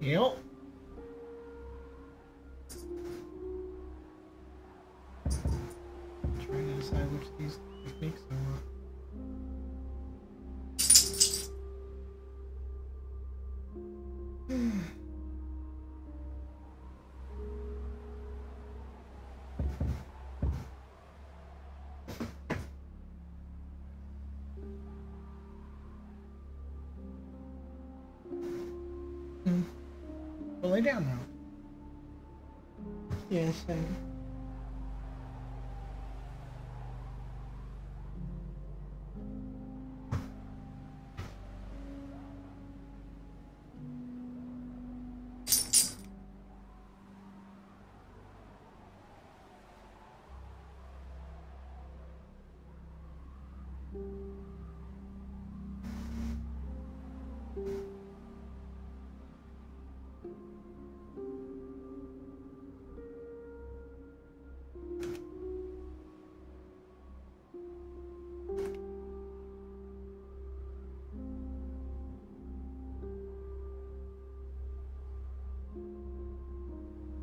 Yep. Trying to decide which of these techniques I want. Well, lay down now. Yes, I.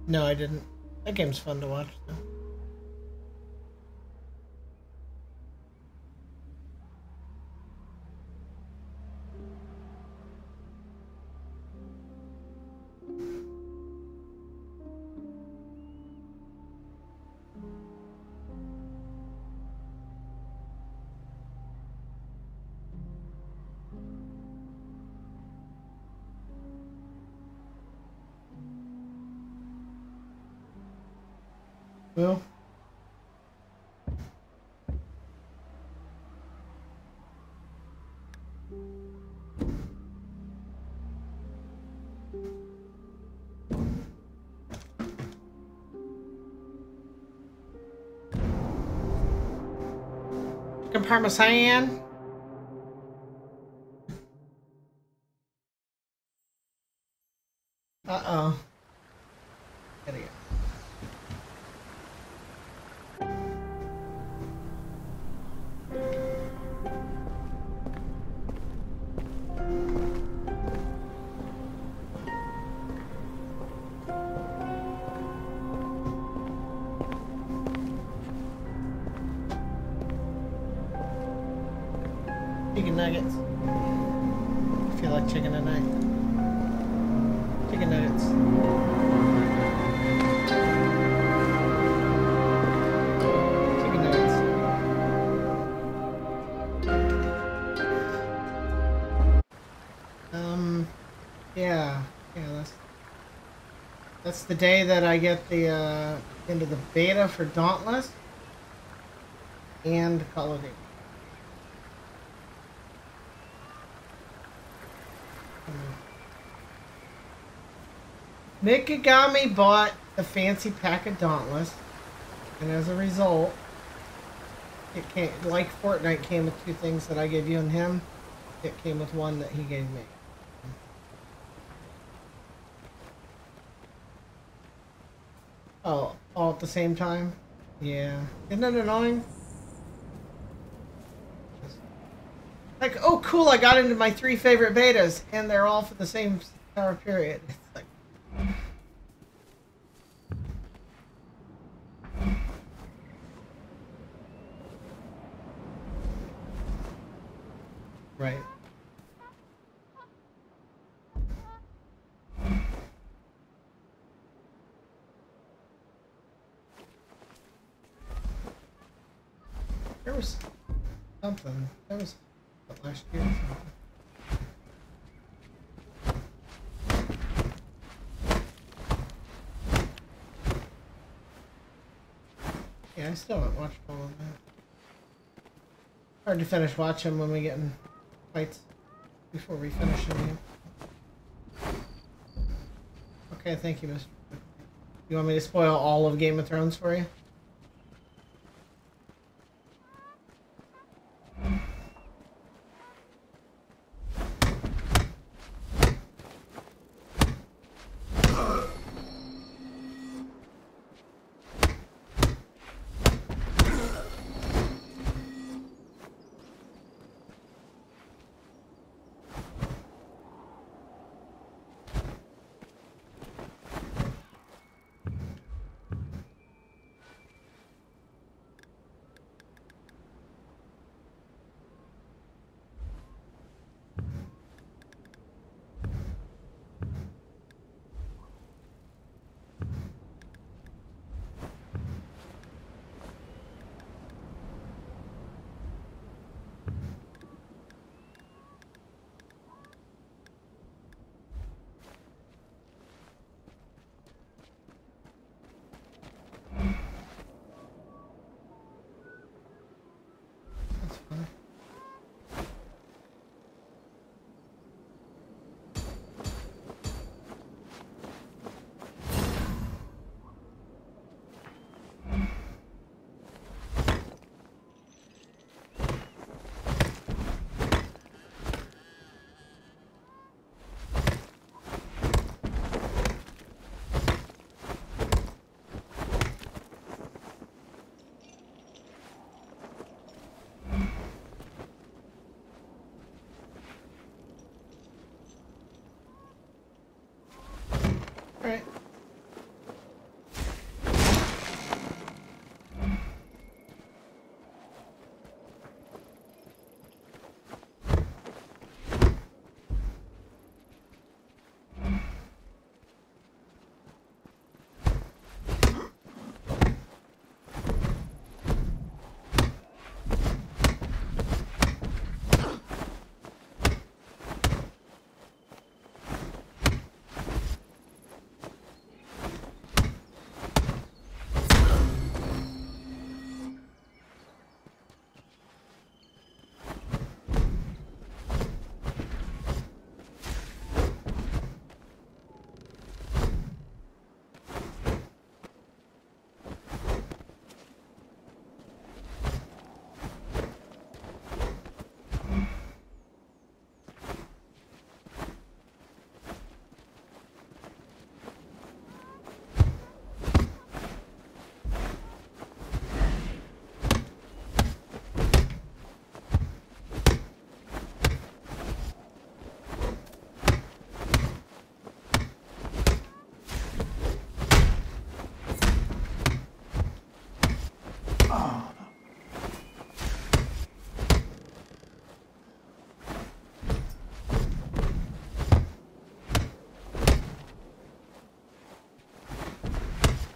No, I didn't. That game's fun to watch, though. Well. Chicken parmesan. Uh-oh. There you go. Chicken nuggets. I feel like chicken tonight. Chicken nuggets. Chicken nuggets. Yeah, that's the day that I get the into the beta for Dauntless and Call of Duty. Mikigami bought the fancy pack of Dauntless, and as a result, it came, like Fortnite came with two things that I gave you and him, it came with one that he gave me. Oh, all at the same time? Yeah. Isn't that annoying? Like, oh cool, I got into my 3 favorite betas, and they're all for the same hour period. It's like... Right. There was something. That was last year or something. Yeah, I still haven't watched all of that. Hard to finish watching when we get in fights before we finish the game. Okay, thank you, Mr. You want me to spoil all of Game of Thrones for you? Alright.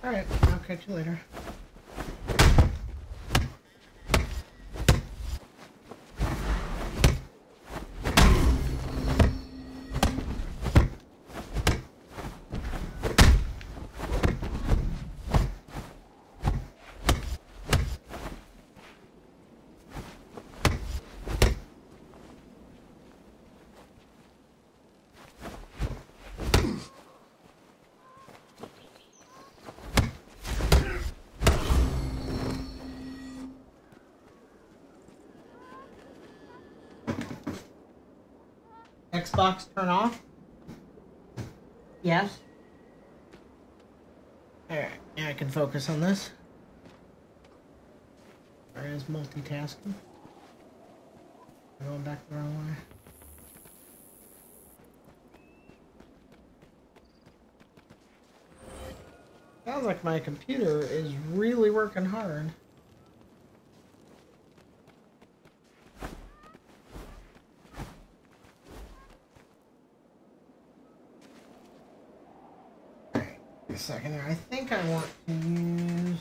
Alright, I'll catch you later. Xbox turn off? Yes. Alright, now I can focus on this. Or is multitasking. I'm going back the wrong way. Sounds like my computer is really working hard. A second here. I think I want to use...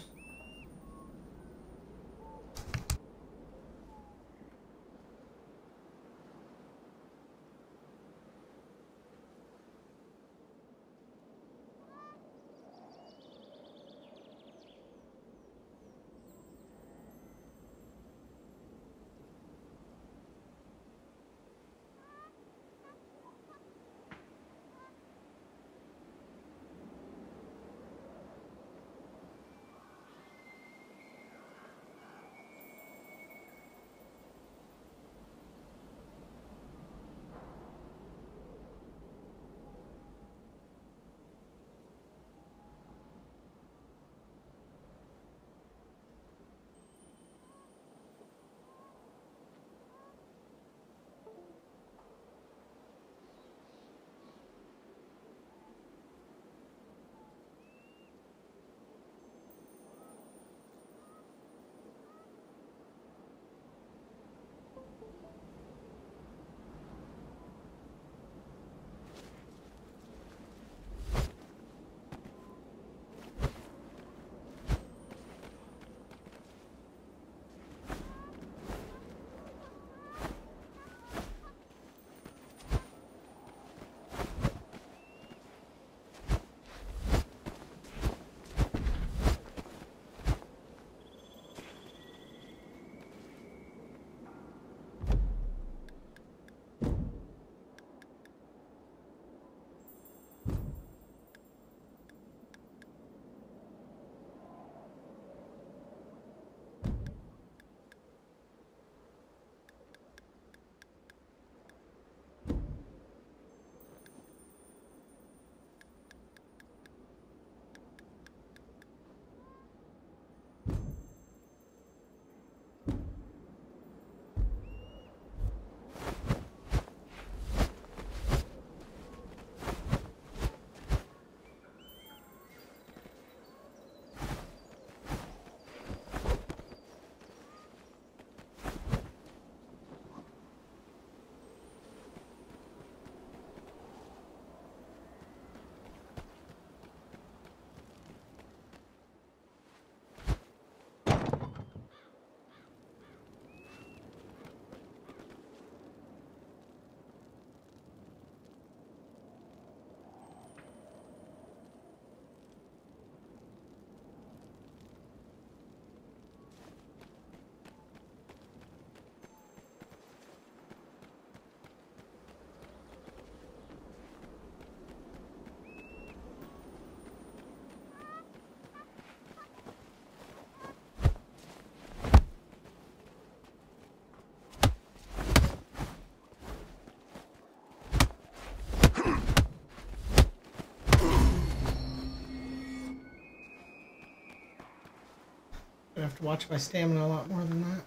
I have to watch my stamina a lot more than that.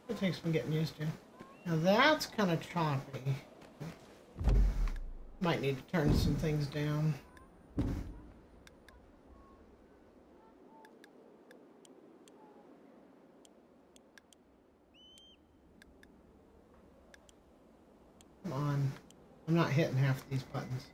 It takes some getting used to. Now that's kind of choppy. Might need to turn some things down. Come on. I'm not hitting half these buttons.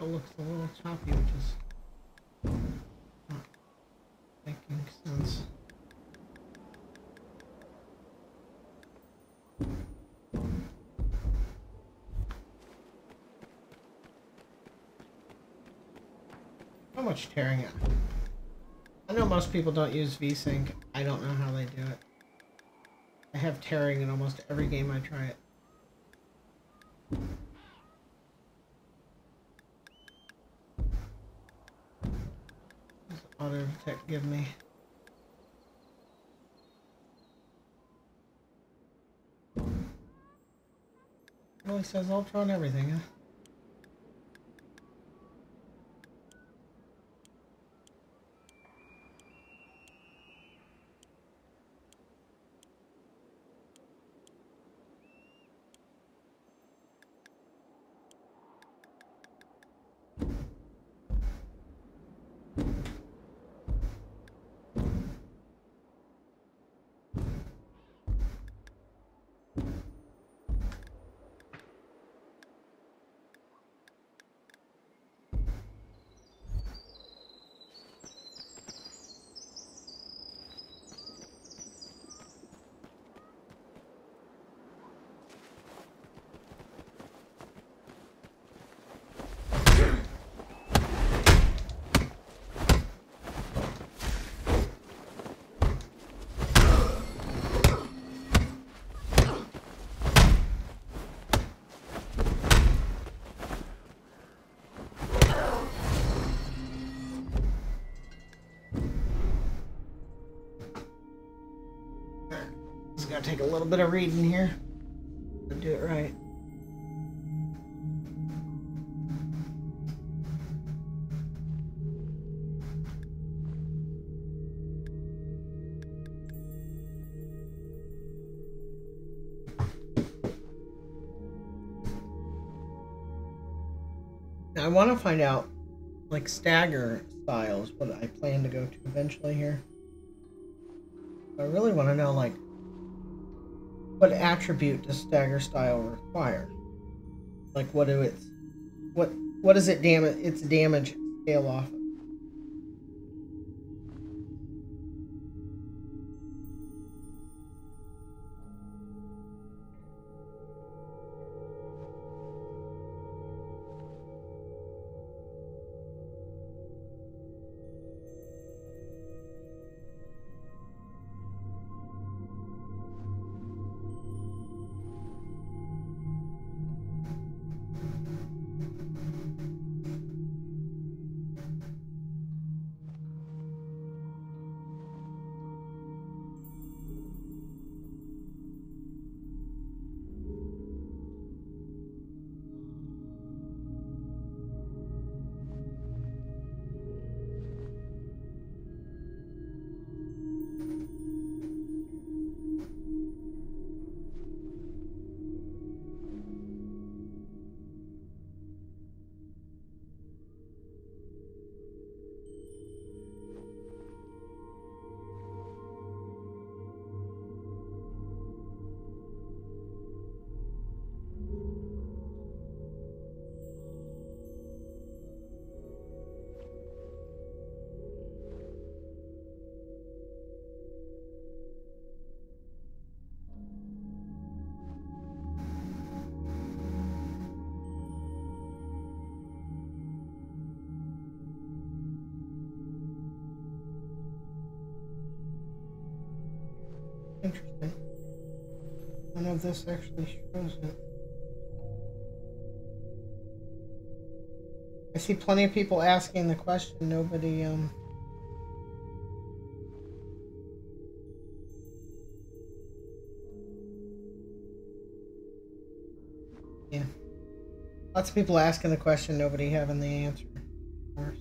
It looks a little choppy, which is not making sense. How much tearing it? I know most people don't use VSync. I don't know how they do it. I have tearing in almost every game I try it. What's auto detect give me? It really says ultra on everything, huh? Gotta take a little bit of reading here to do it right. Now I want to find out, like, stagger styles, what I plan to go to eventually here. I really want to know, like, what attribute does stagger style require? Like, what does it damage? Its damage scale off of? Interesting. None of this actually shows it. I see plenty of people asking the question. Nobody, yeah. Lots of people asking the question, nobody having the answer. Of course.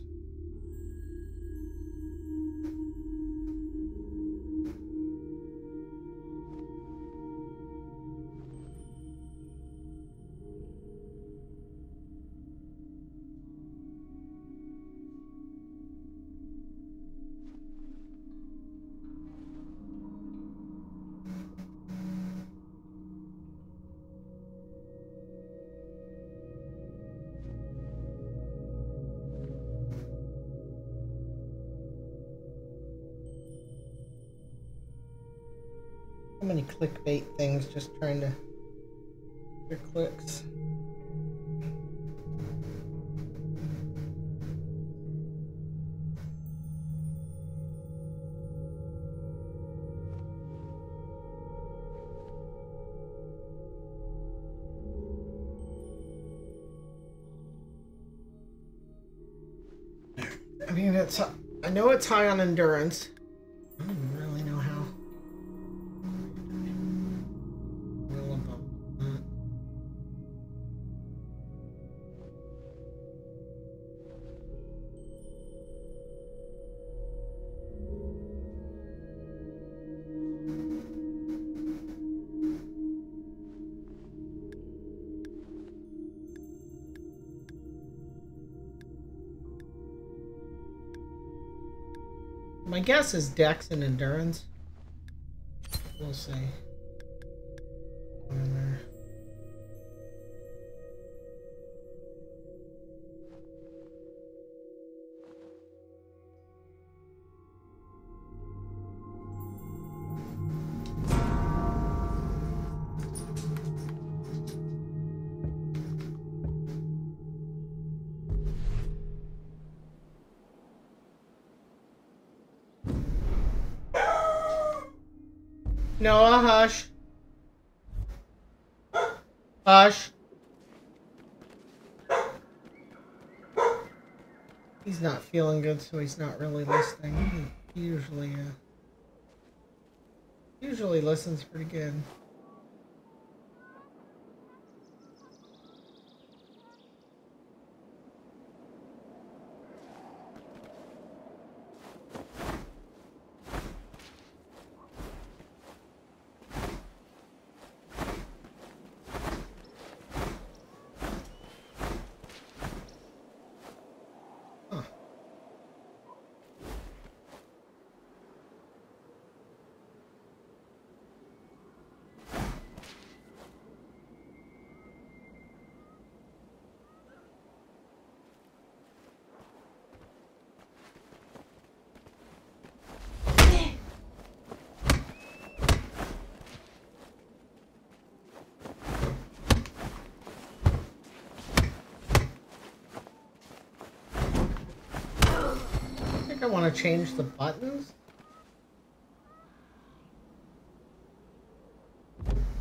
So many clickbait things just trying to get clicks. I mean, I know it's high on endurance. I don't really know how. Well above that. My guess is Dex and endurance. We'll see. Noah, hush. Hush. He's not feeling good, so he's not really listening. He usually listens pretty good. I want to change the buttons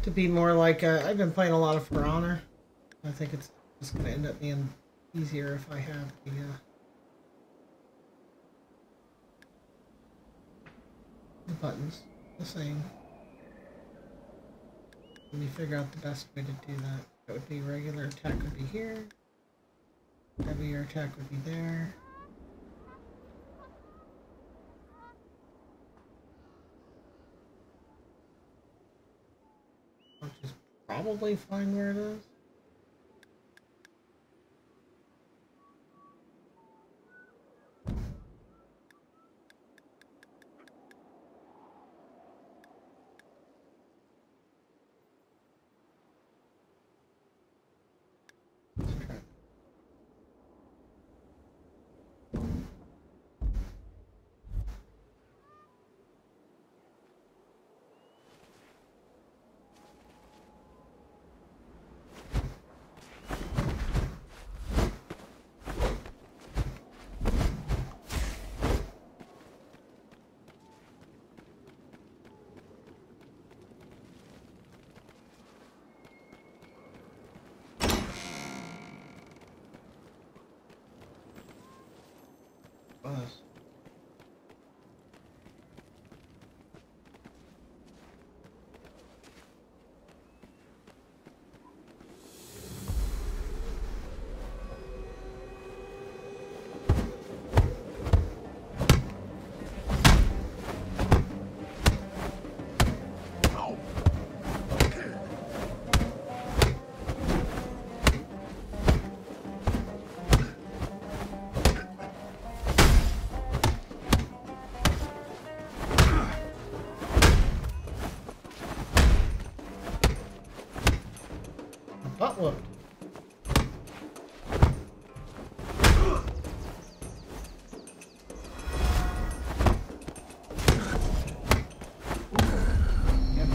to be more like I've been playing a lot of For Honor. I think it's just going to end up being easier if I have the buttons the same. Let me figure out the best way to do that. That would be regular attack would be here. Heavier attack would be there. Which is probably fine where it is. butt whooped. Yep.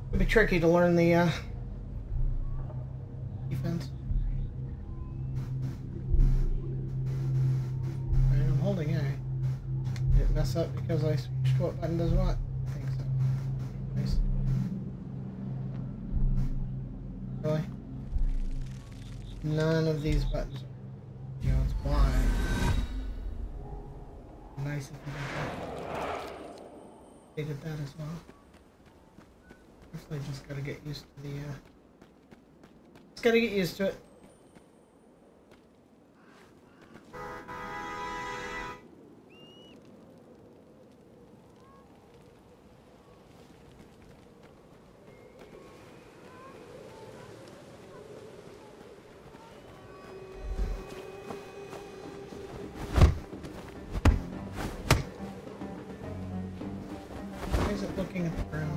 It'd be tricky to learn the defense. Alright, I'm holding A. Did it mess up because I switched what button does what? I think so. Nice. Really? None of these buttons are. You know, it's Y. Nice if you did that as well. Actually, just gotta get used to the. Just gotta get used to it. Why is it looking at the ground?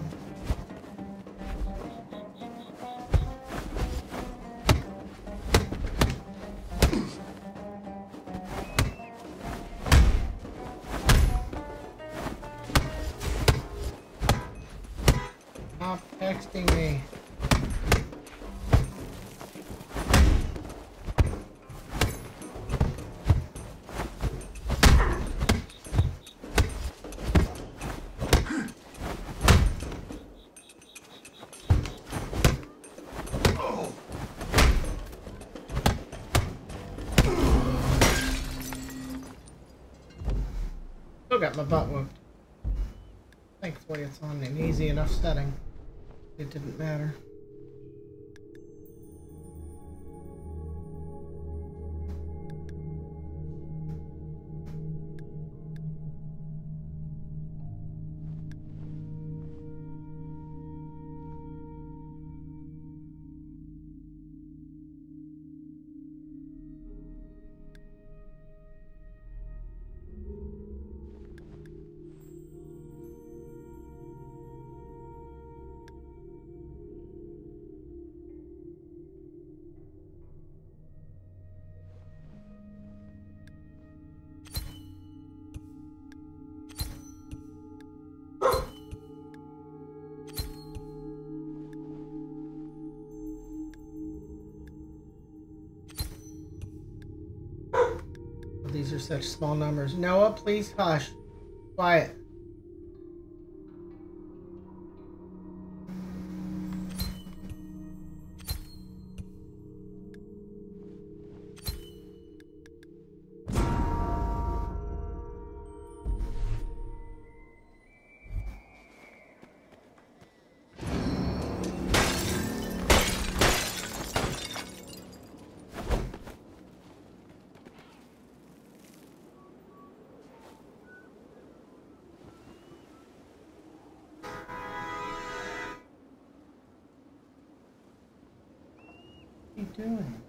Stop texting me. Still got my butt whooped. Thankfully it's on an easy enough setting. It didn't matter. These are such small numbers. Noah, please hush. Quiet. What are you doing?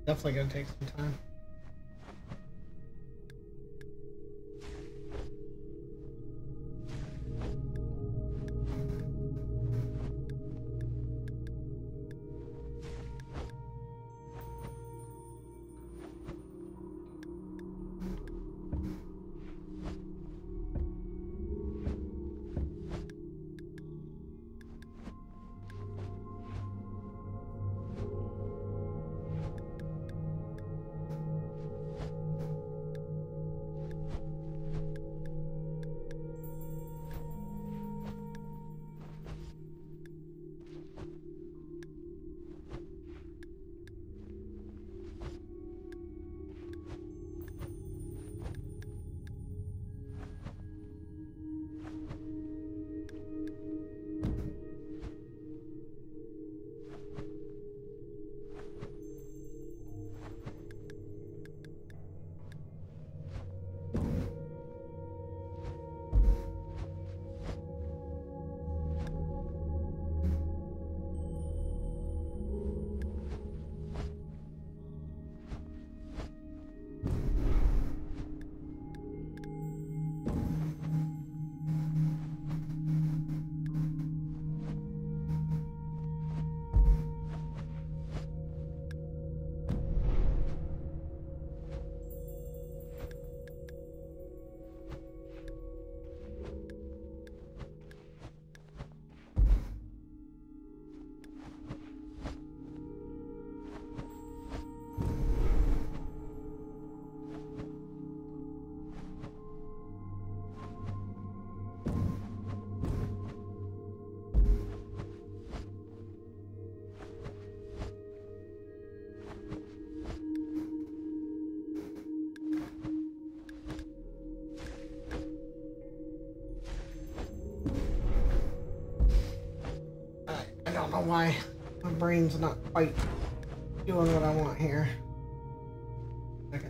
Definitely gonna take some time. I don't know why my brain's not quite doing what I want here. Okay.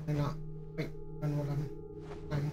I'm not quite doing what I'm trying.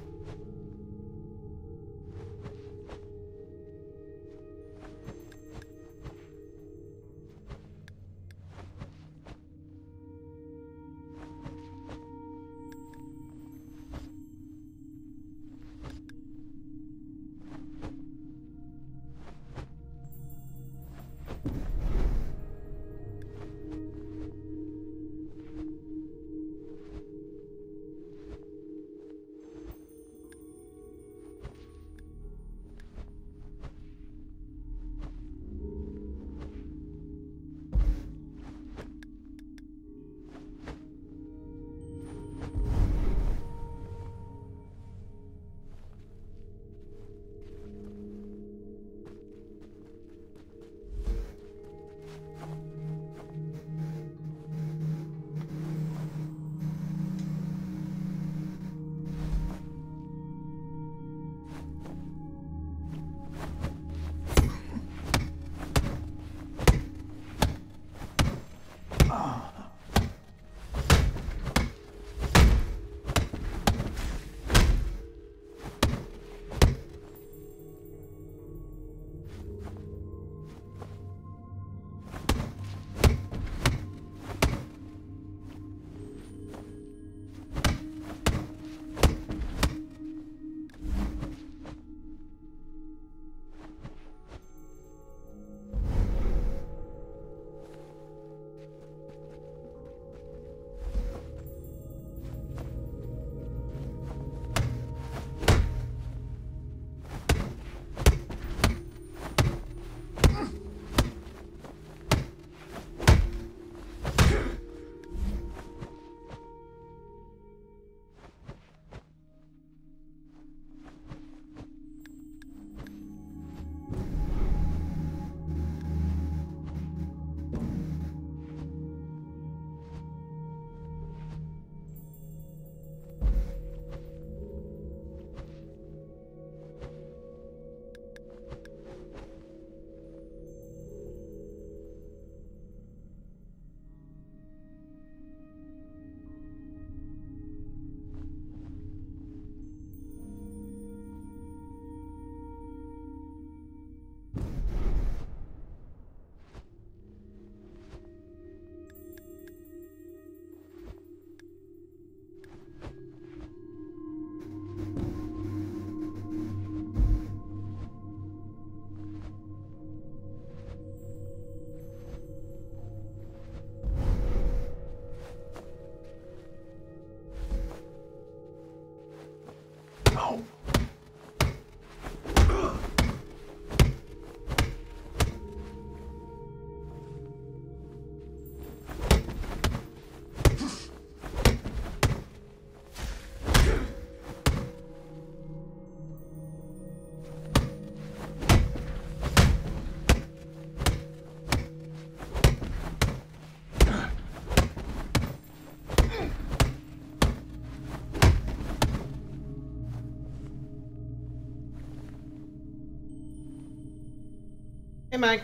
Hey, Mike.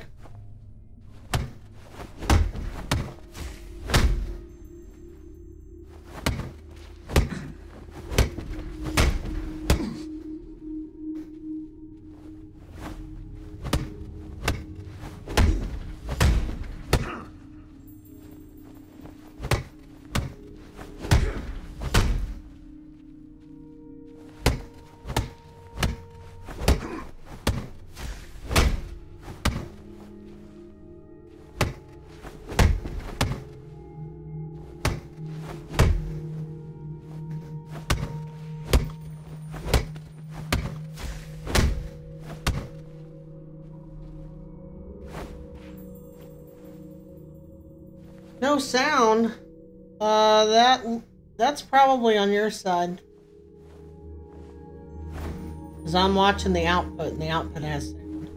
No sound. That's probably on your side. Because I'm watching the output, and the output has sound.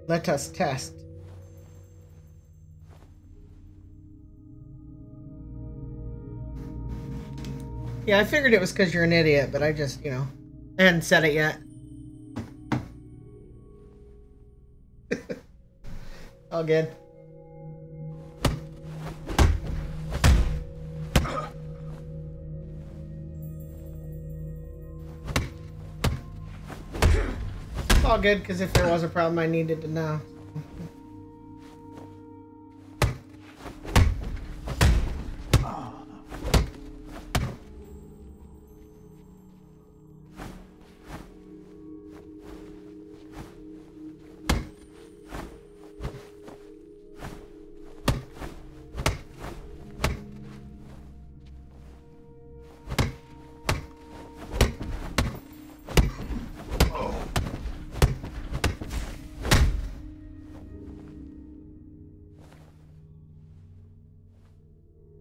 Let us test. Yeah, I figured it was because you're an idiot, but I just, you know, I hadn't said it yet. All good. It's all good, because if there was a problem, I needed to know.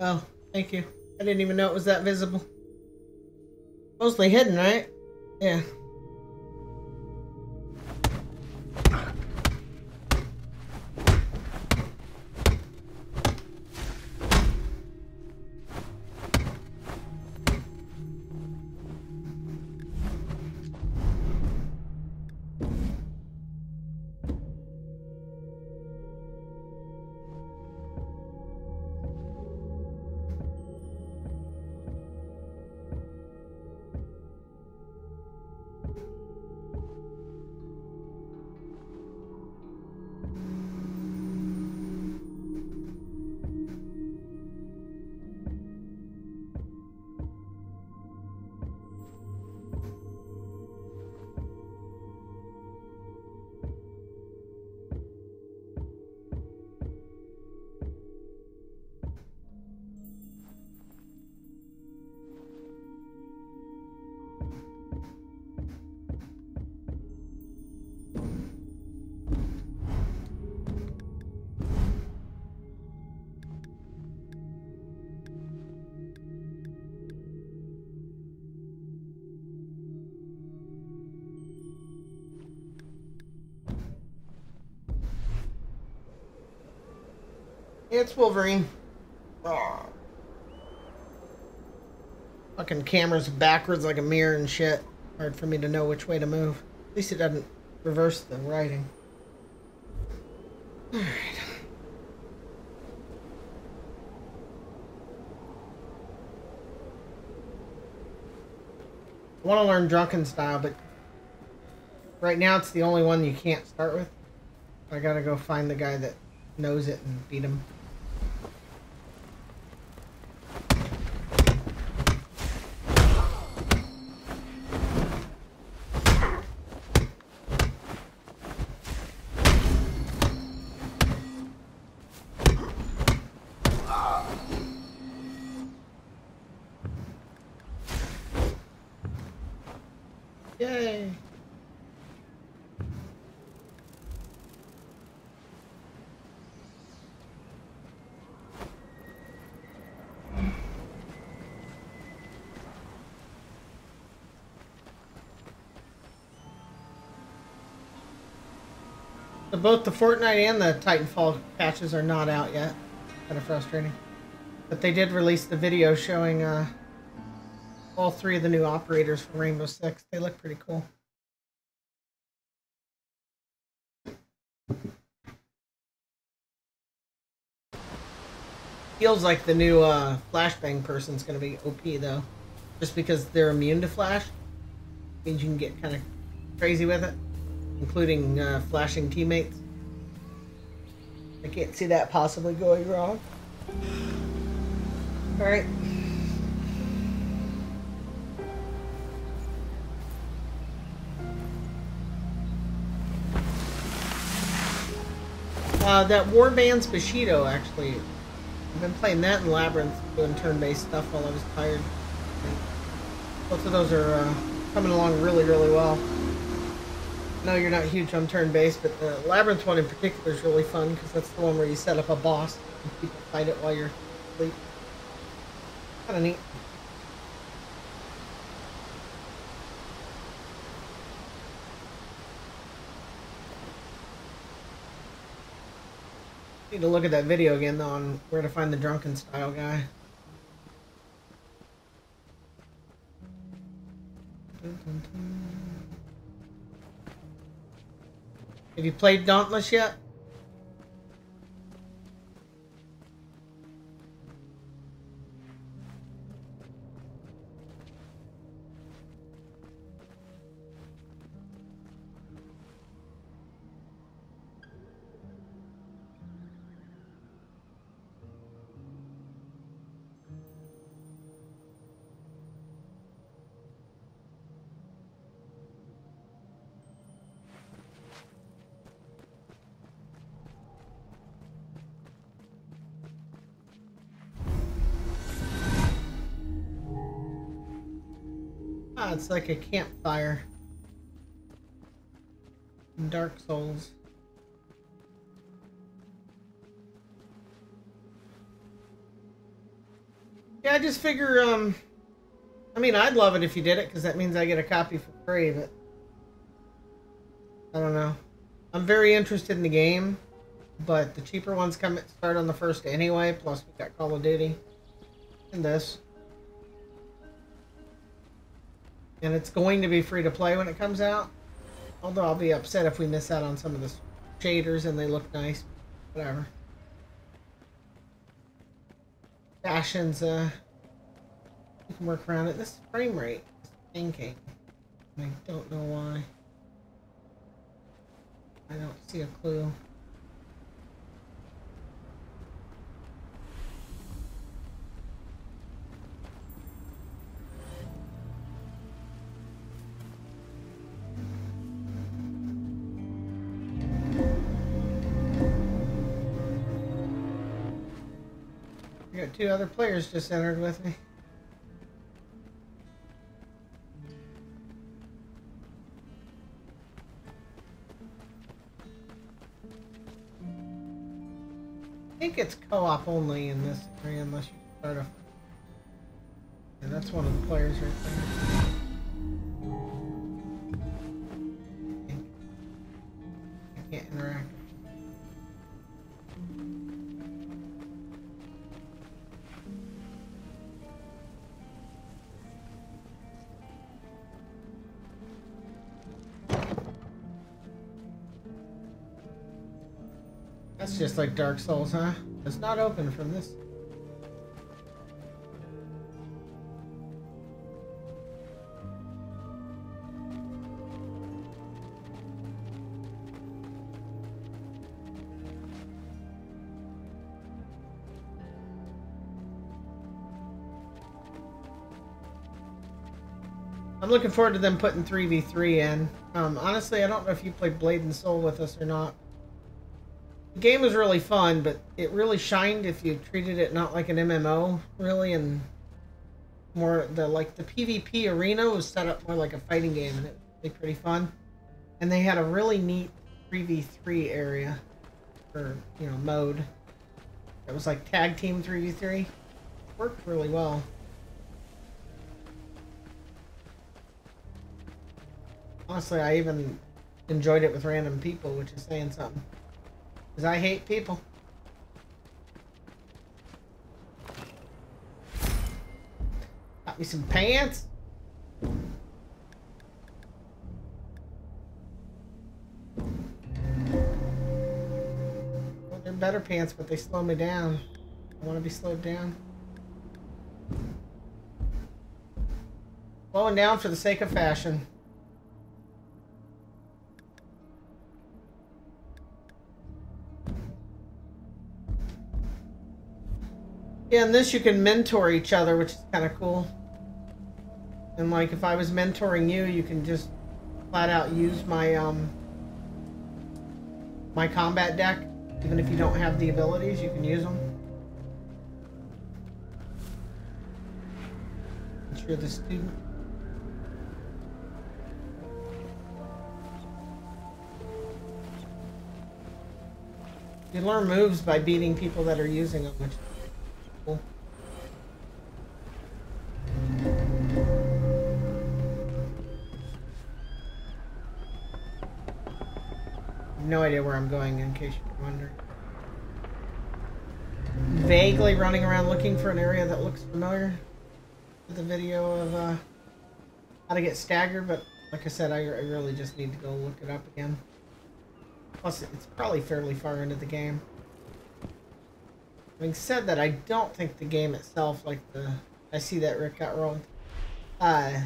Oh, thank you. I didn't even know it was that visible. Mostly hidden, right? Yeah. It's Wolverine. Oh. Fucking camera's backwards like a mirror and shit. Hard for me to know which way to move. At least it doesn't reverse the writing. Alright. I want to learn Drunken Style, but right now it's the only one you can't start with. I gotta go find the guy that knows it and beat him. Yay! So both the Fortnite and the Titanfall patches are not out yet. Kind of frustrating. But they did release the video showing all three of the new operators from Rainbow Six. They look pretty cool. Feels like the new flashbang person's going to be OP though. Just because they're immune to flash. Means you can get kind of crazy with it. Including flashing teammates. I can't see that possibly going wrong. Alright. That Warband's Bushido, actually. I've been playing that in Labyrinth, doing turn-based stuff while I was tired. Both of those are coming along really, really well. No, you're not huge on turn-based, but the Labyrinth one in particular is really fun, because that's the one where you set up a boss and people fight it while you're asleep. Kind of neat. Need to look at that video again though on where to find the Drunken Style guy. Have you played Dauntless yet? Ah, it's like a campfire in Dark Souls. Yeah, I just figure, I mean, I'd love it if you did it, because that means I get a copy for free, but I don't know. I'm very interested in the game, but the cheaper ones start on the 1st anyway, plus we got Call of Duty and this. And it's going to be free to play when it comes out. Although I'll be upset if we miss out on some of the shaders and they look nice. Whatever. Fashions, you can work around it. This frame rate is thinking. I don't know why. I don't see a clue. I got 2 other players just entered with me. I think it's co-op only in this area unless you start a... Yeah, that's one of the players right there. I can't interact. That's just like Dark Souls, huh? It's not open from this. I'm looking forward to them putting 3v3 in. Honestly, I don't know if you played Blade and Soul with us or not. The game was really fun, but it really shined if you treated it not like an MMO, really, and more the PvP arena was set up more like a fighting game, and it was really pretty fun. And they had a really neat 3v3 area, or mode. It was like tag team 3v3. It worked really well. Honestly, I even enjoyed it with random people, which is saying something. Because I hate people. Got me some pants. Well, they're better pants, but they slow me down. I want to be slowed down. Slowing down for the sake of fashion. Yeah, in this you can mentor each other, which is kind of cool. And like if I was mentoring you, you can just flat out use my my combat deck. Even if you don't have the abilities, you can use them. Since you're the student. You learn moves by beating people that are using them, which is cool. No idea where I'm going, in case you're wondering. Vaguely running around looking for an area that looks familiar with the video of how to get staggered, but like I said, I really just need to go look it up again. Plus, it's probably fairly far into the game. Having said that, I don't think the game itself, like the... I see that Rick got rolled. I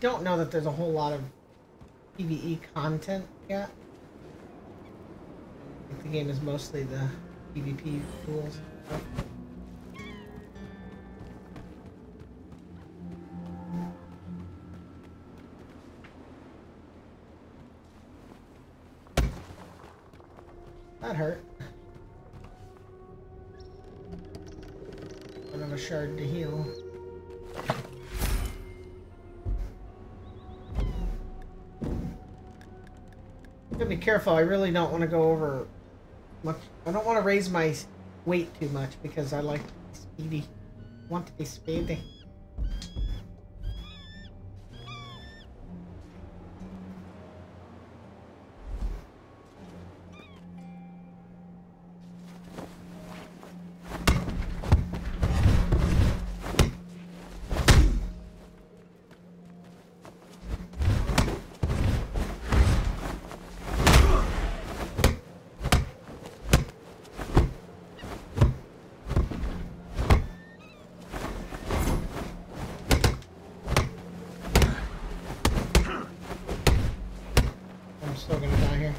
don't know that there's a whole lot of PvE content yet. I think the game is mostly the PvP tools. That hurt. Another shard to heal. Gotta be careful. I really don't want to go over much. I don't want to raise my weight too much because I like to be speedy. I want to be speedy. Still gonna die here.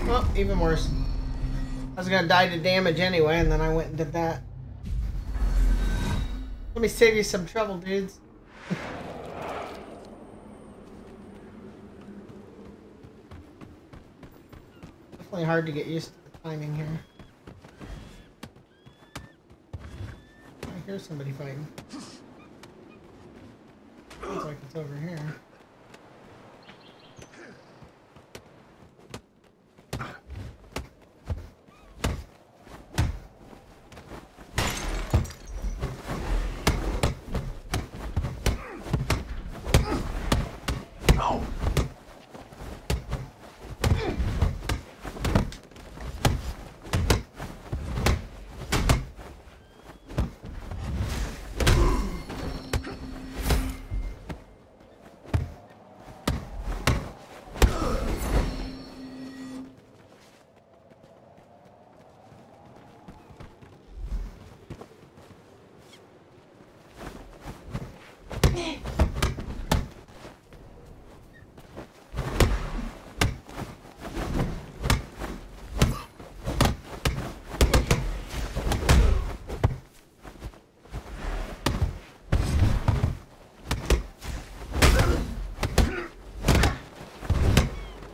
Oh, even worse. I was gonna die to damage anyway, and then I went and did that. Let me save you some trouble, dudes. Definitely hard to get used to the timing here. I hear somebody fighting. Looks like it's over here. Oh.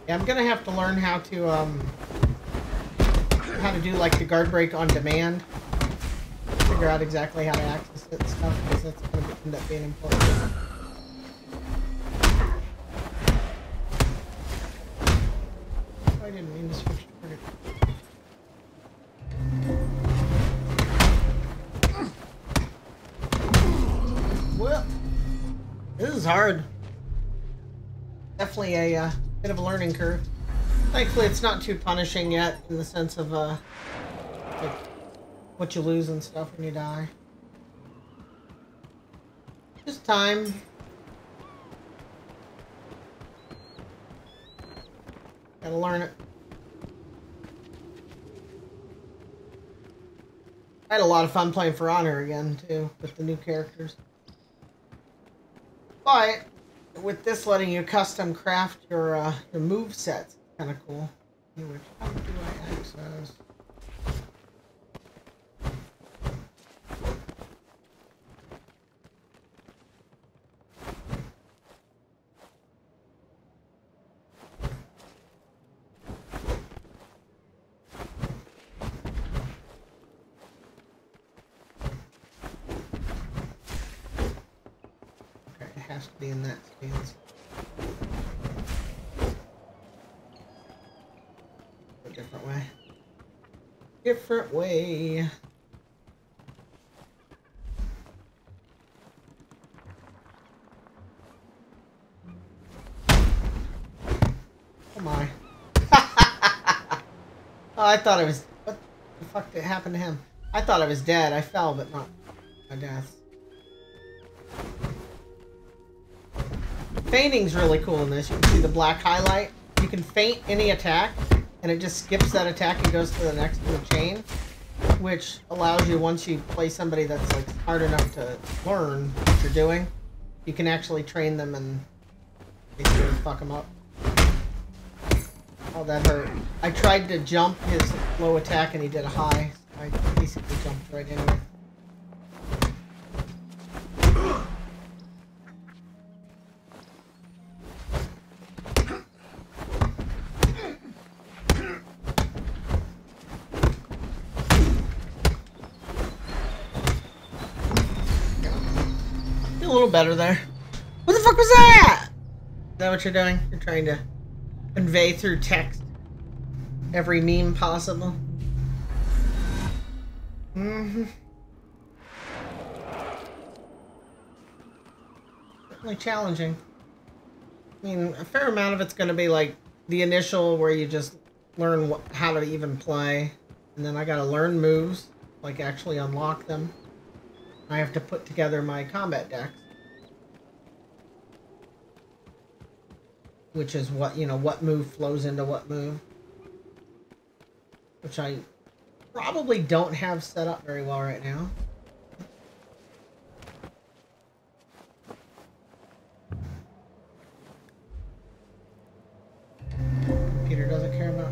Yeah, I'm gonna have to learn how to do like the guard break on demand. Figure out exactly how to access it and stuff, because that's gonna end up being important. I didn't mean to switch target. Well, this is hard. Definitely a bit of a learning curve. Thankfully, it's not too punishing yet, in the sense of like what you lose and stuff when you die. Just time. Gotta learn it. I had a lot of fun playing For Honor again, too, with the new characters. But with this letting you custom craft your move sets, it's kind of cool. Anyway, how do I access? Okay, it has to be in that stance. A different way. Different way. Oh my. Oh, I thought it was... What the fuck did happen to him? I thought I was dead. I fell, but not my death. Fainting's really cool in this. You can see the black highlight. You can feint any attack, and it just skips that attack and goes to the next in the chain, which allows you, once you play somebody that's like smart enough to learn what you're doing, you can actually train them and basically fuck them up. Oh, that hurt. I tried to jump his low attack and he did a high. So I basically jumped right into it. A little better there. What the fuck was that? Is that what you're doing? You're trying to convey through text every meme possible? Mm-hmm. Certainly challenging. I mean, a fair amount of it's going to be like the initial where you just learn how to even play. And then I got to learn moves, like actually unlock them. I have to put together my combat decks. Which is what, you know, what move flows into what move. Which I probably don't have set up very well right now. Computer doesn't care about.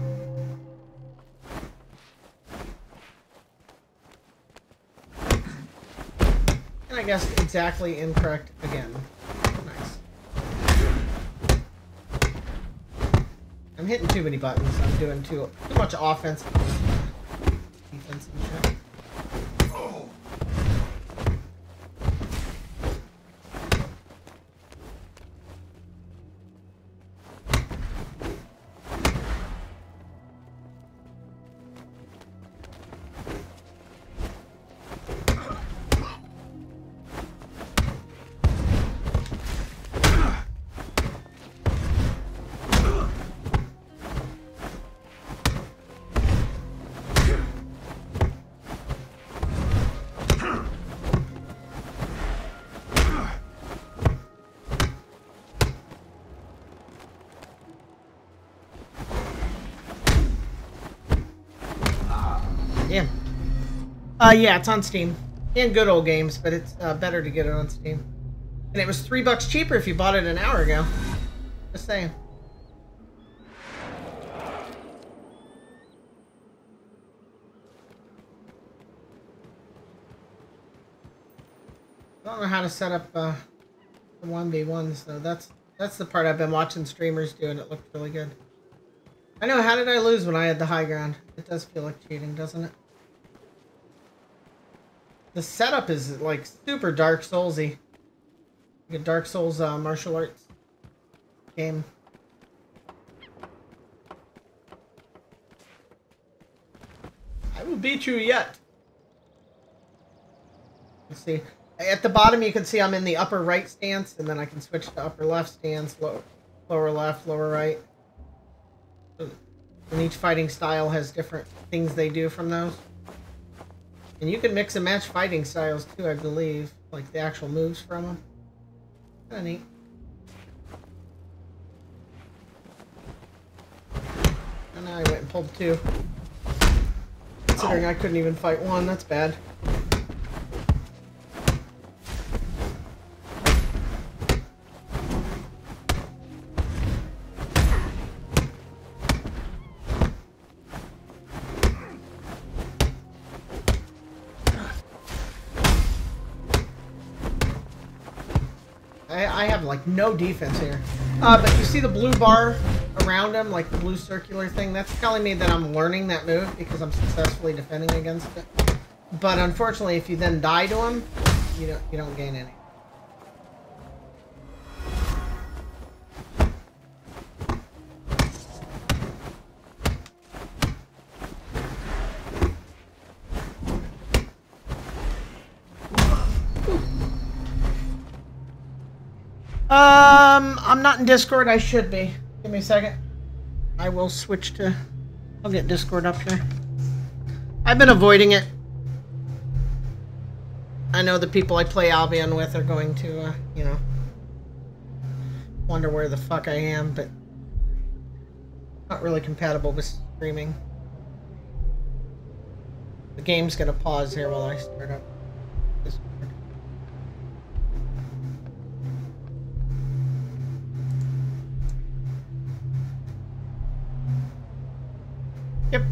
And I guess exactly incorrect again. Nice. I'm hitting too many buttons. I'm doing too much offense. Defense and shit. Yeah, it's on Steam. And good old games, but it's better to get it on Steam. And it was $3 cheaper if you bought it an hour ago. Just saying. I don't know how to set up the 1v1s, though. That's the part I've been watching streamers do, and it looked really good. I know, how did I lose when I had the high ground? It does feel like cheating, doesn't it? The setup is like super Dark Soulsy. Like a Dark Souls martial arts game. I will beat you yet. Let's see. At the bottom you can see I'm in the upper right stance, and then I can switch to upper left stance, lower left, lower right. And each fighting style has different things they do from those. And you can mix and match fighting styles too, I believe. Like the actual moves from them. Kinda neat. And now I went and pulled two. Considering I couldn't even fight one, that's bad. I have like no defense here. But you see the blue bar around him, like the blue circular thing? That's telling me that I'm learning that move because I'm successfully defending against it. But unfortunately, if you then die to him, you don't gain any. I'm not in Discord. I should be. Give me a second. I will switch to... I'll get Discord up here. I've been avoiding it I know the people I play Albion with are going to, you know, wonder where the fuck I am, but not really compatible with streaming. The game's gonna pause here while I start up this. Yep.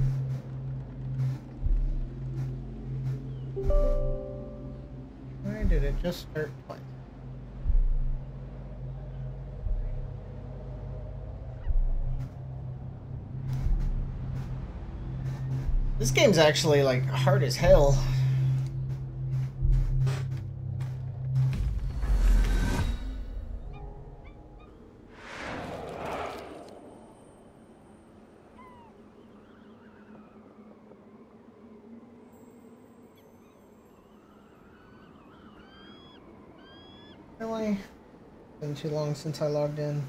Why did it just start twice? This game's actually like hard as hell. Really? It's been too long since I logged in.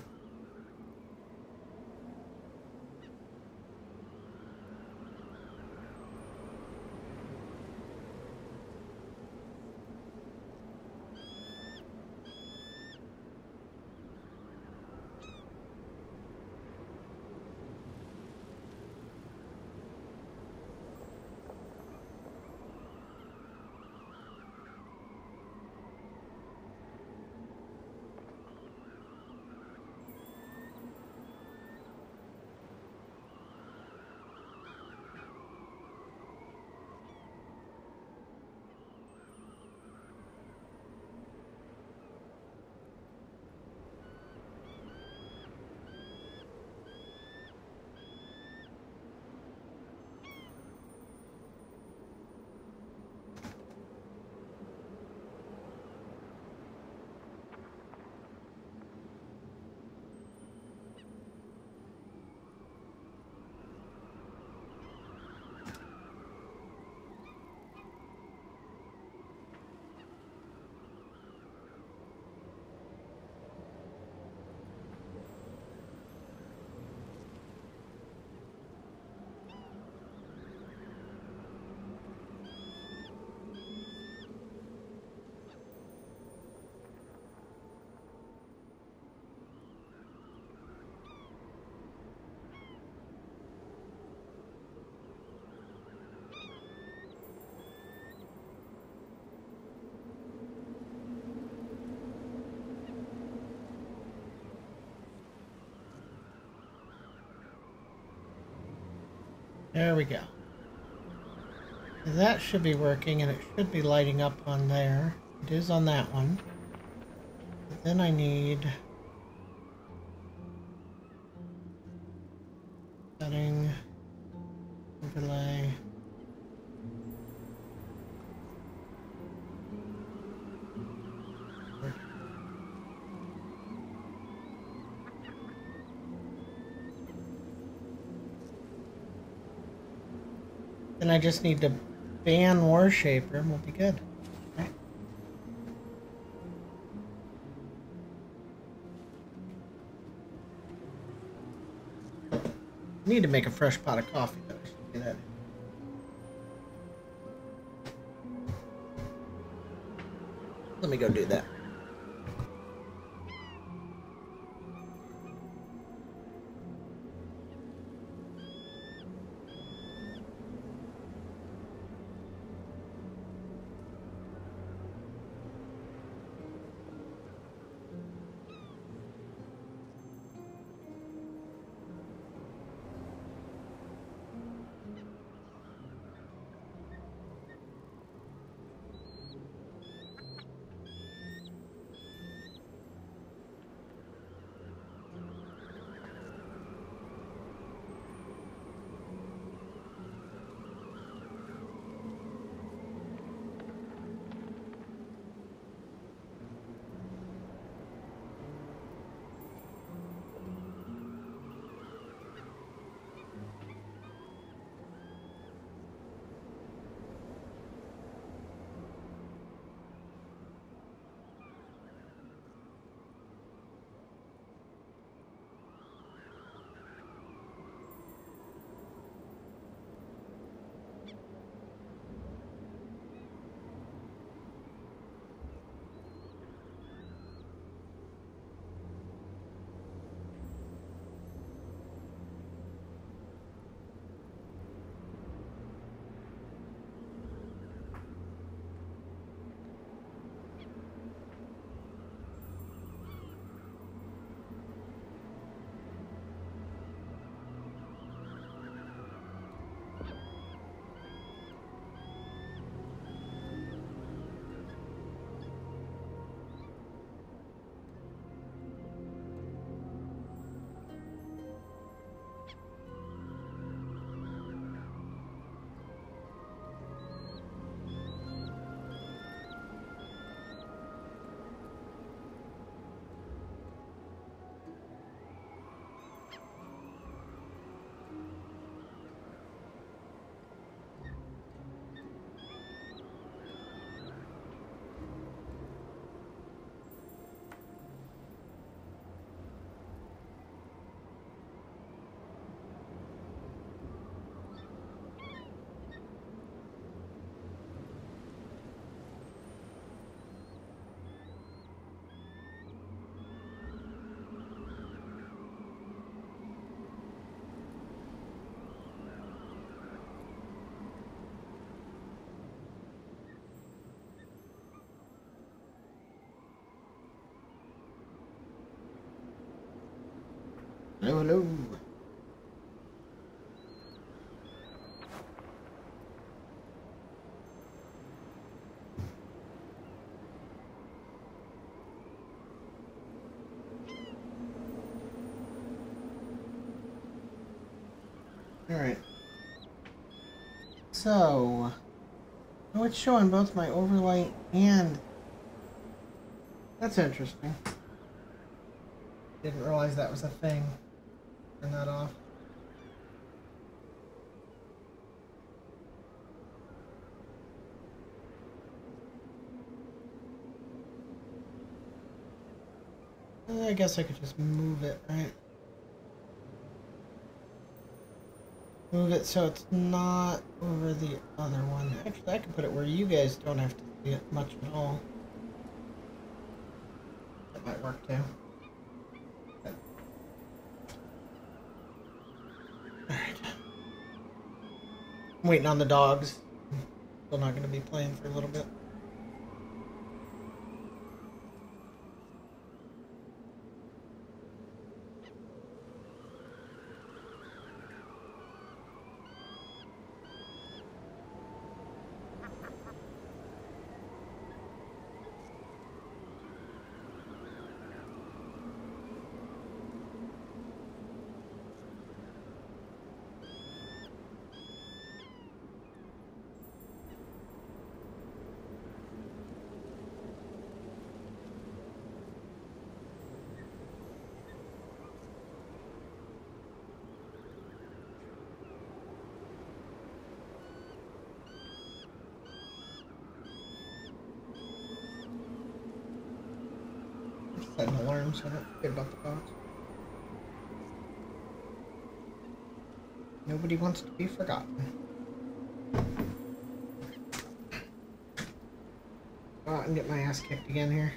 There we go. That should be working, and it should be lighting up on there. It is on that one. But then I need setting, overlay. Then I just need to ban Warshaper and we'll be good. Okay. Need to make a fresh pot of coffee, but I should do that. Let me go do that. Hello, hello. Alright. So, oh, it's showing both my overlay and... That's interesting. Didn't realize that was a thing. Turn that off. I guess I could just move it, right? Move it so it's not over the other one. Actually, I can put it where you guys don't have to see it much at all. That might work too. Alright. I'm waiting on the dogs. Still not going to be playing for a little bit. Set an alarm so I don't forget about the dogs. Nobody wants to be forgotten. Go out and get my ass kicked again here.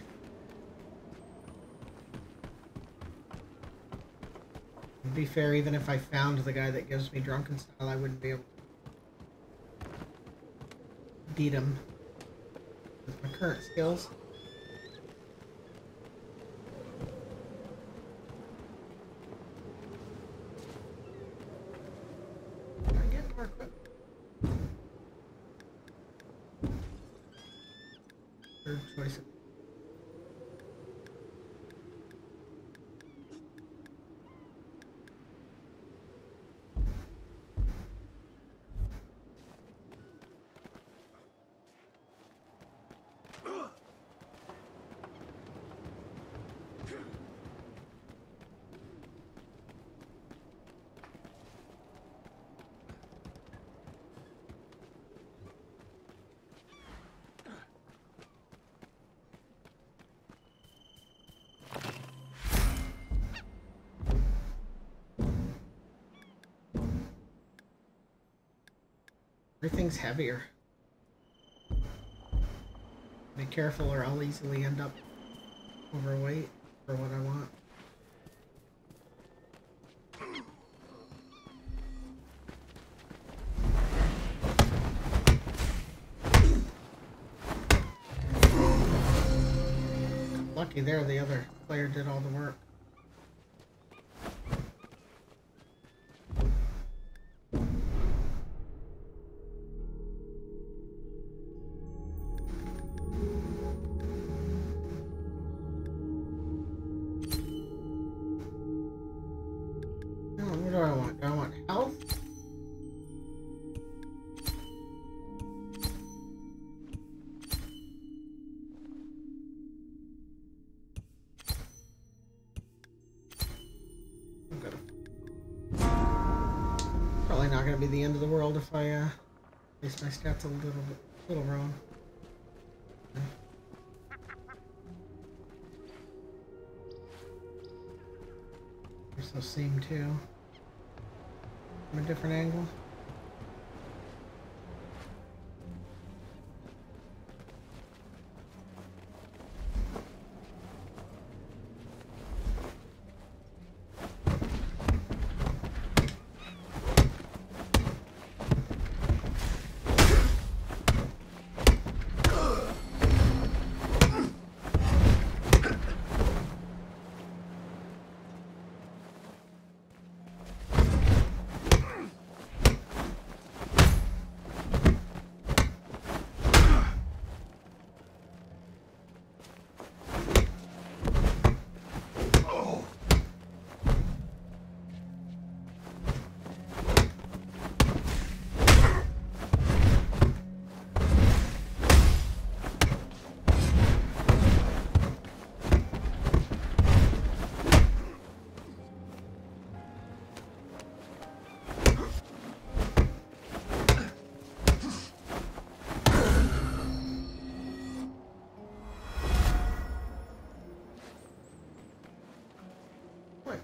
To be fair, even if I found the guy that gives me drunken style, I wouldn't be able to beat him with my current skills. Third choice. Everything's heavier. Be careful or I'll easily end up overweight for what I want. Lucky there, the other player did all the work. What do I want? Do I want health? I'm gonna... Probably not gonna be the end of the world if I base my stats a little wrong. So same too. From a different angle.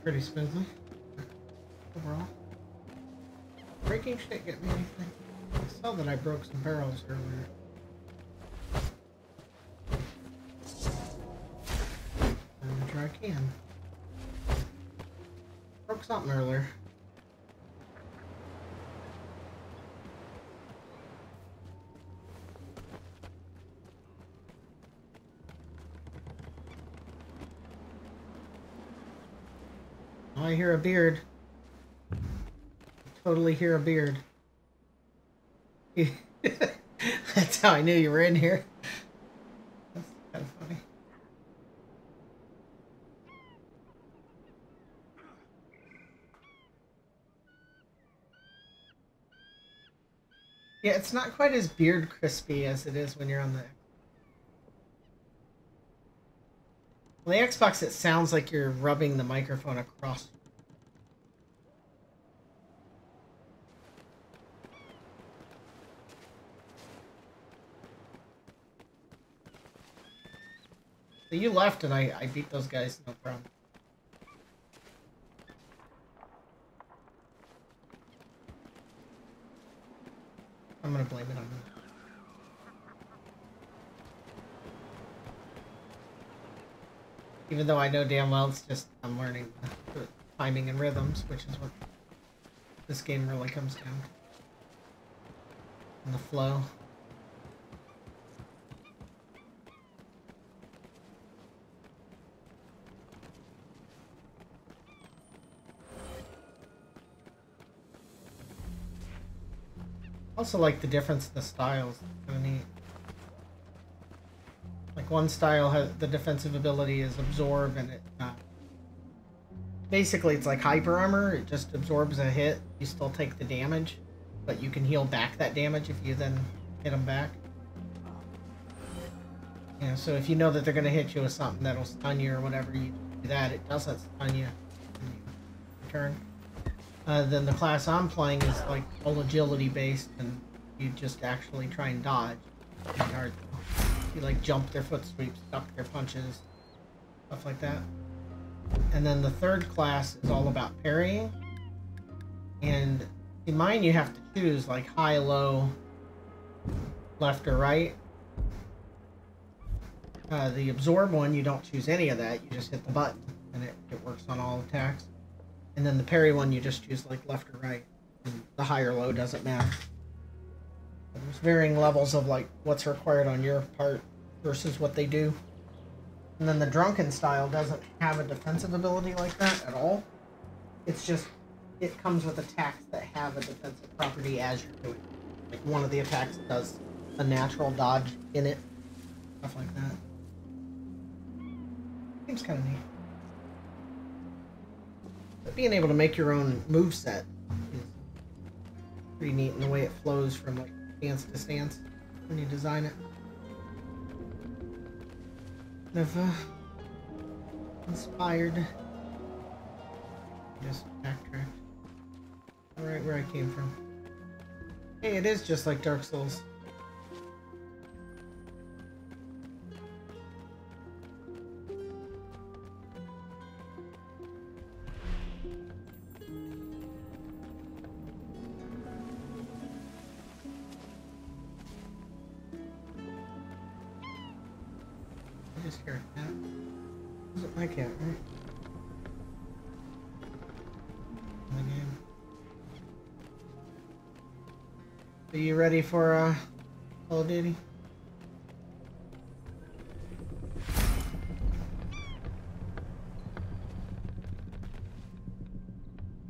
pretty smoothly. Overall. Breaking shit get me anything? I saw that I broke some barrels earlier. I'm gonna try again. Broke something earlier. Oh, I hear a beard. I totally hear a beard. That's how I knew you were in here. That's kind of funny. Yeah, it's not quite as beard crispy as it is when you're on the... On the Xbox, it sounds like you're rubbing the microphone across. So you left and I beat those guys, no problem. I'm gonna blame it on them. Even though I know damn well it's just I'm learning the timing and rhythms, which is what this game really comes down to. And the flow. Also like the difference in the styles. It's kind of neat. Like one style has the defensive ability is absorb, and it basically it's like hyper armor. It just absorbs a hit. You still take the damage, but you can heal back that damage if you then hit them back. Yeah, so if you know that they're going to hit you with something that'll stun you or whatever, you do that. It doesn't stun you when you return. Then the class I'm playing is like all agility based, and you just actually try and dodge. You like jump their foot sweeps, duck their punches, stuff like that. And then the third class is all about parrying. And in mine you have to choose like high, low, left or right. The absorb one, you don't choose any of that. You just hit the button and it works on all attacks. And then the parry one, you just choose like left or right. And the high or low doesn't matter. There's varying levels of like what's required on your part versus what they do. And then the drunken style doesn't have a defensive ability like that at all. It's just, it comes with attacks that have a defensive property as you're doing it. Like one of the attacks does a natural dodge in it. Stuff like that. Seems kind of neat. But being able to make your own moveset is pretty neat in the way it flows from like stance to stance when you design it. Kind of inspired. Just backtrack. Right where I came from. Hey, it is just like Dark Souls. Here, cat. Isn't my cat, right? In the game. Are you ready for Call of Duty?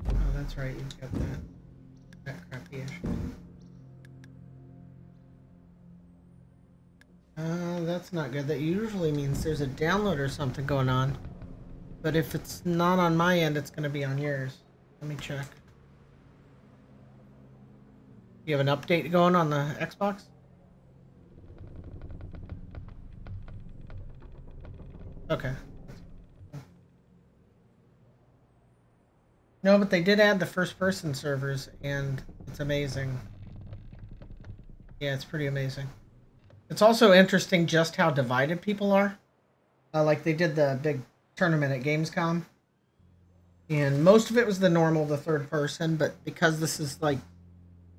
Oh, that's right. You've got that crappy issue. That's not good. That usually means there's a download or something going on. But if it's not on my end, it's going to be on yours. Let me check. You have an update going on the Xbox? Okay. No, but they did add the first-person servers, and it's amazing. Yeah, it's pretty amazing. It's also interesting just how divided people are. Like they did the big tournament at Gamescom. And most of it was the normal, the third person, but because this is like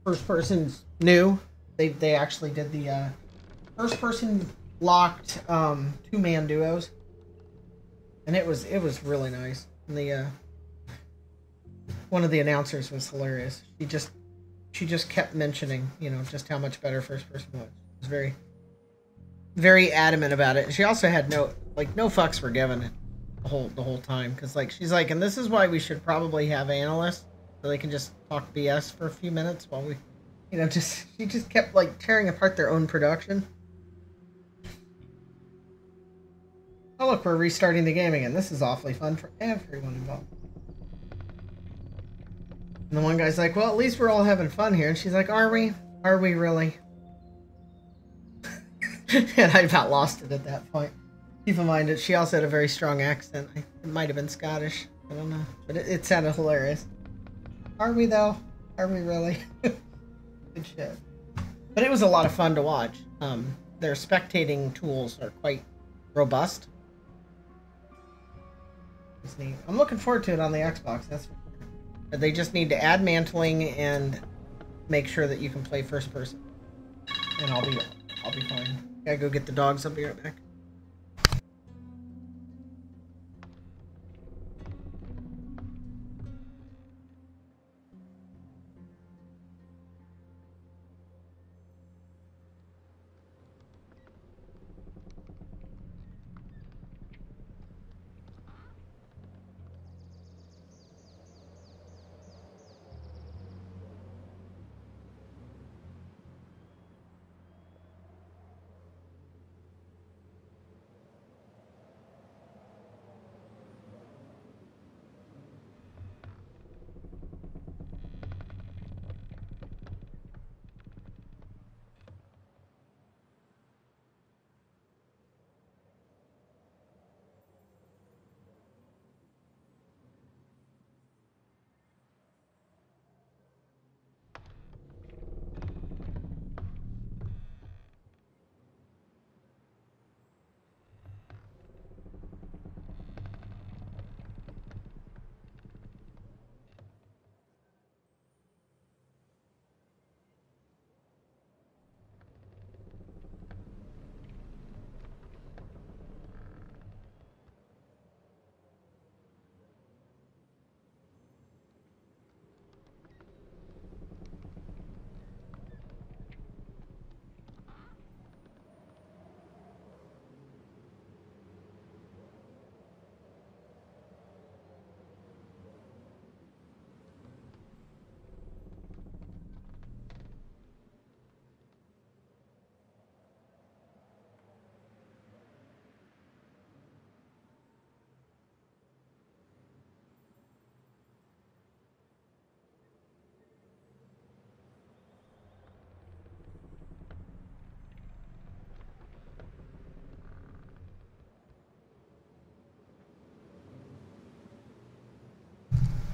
first person's new, they actually did the first person locked 2-man duos, and it was really nice. And the one of the announcers was hilarious. She just kept mentioning, just how much better first person was. It was very very adamant about it. And she also had no fucks were given the whole time, because like she's like, and this is why we should probably have analysts so they can just talk BS for a few minutes while we, just she just kept like tearing apart their own production. Oh look, we're restarting the game again. This is awfully fun for everyone involved. And the one guy's like, well, at least we're all having fun here. And she's like, are we? Are we really? And I about lost it at that point. Keep in mind that she also had a very strong accent. It might have been Scottish. I don't know. But it sounded hilarious. Are we, though? Are we really? Good shit. But it was a lot of fun to watch. Their spectating tools are quite robust. It's neat. I'm looking forward to it on the Xbox. That's for sure. But they just need to add mantling and make sure that you can play first person. And I'll be fine. Gotta go get the dogs. I'll be right back.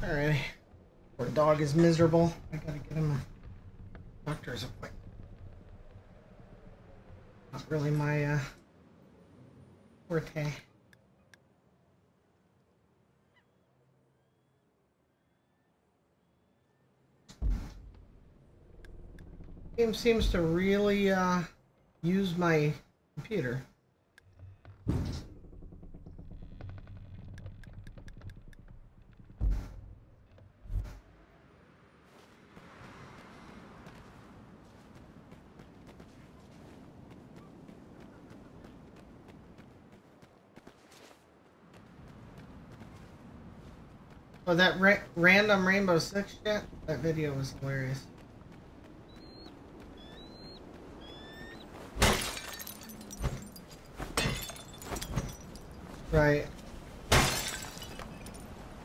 Alright. Poor dog is miserable. I gotta get him a doctor's appointment. Not really my forte. Game seems to really use my computer. Oh, that random Rainbow Six shit? That video was hilarious. Right. Yeah,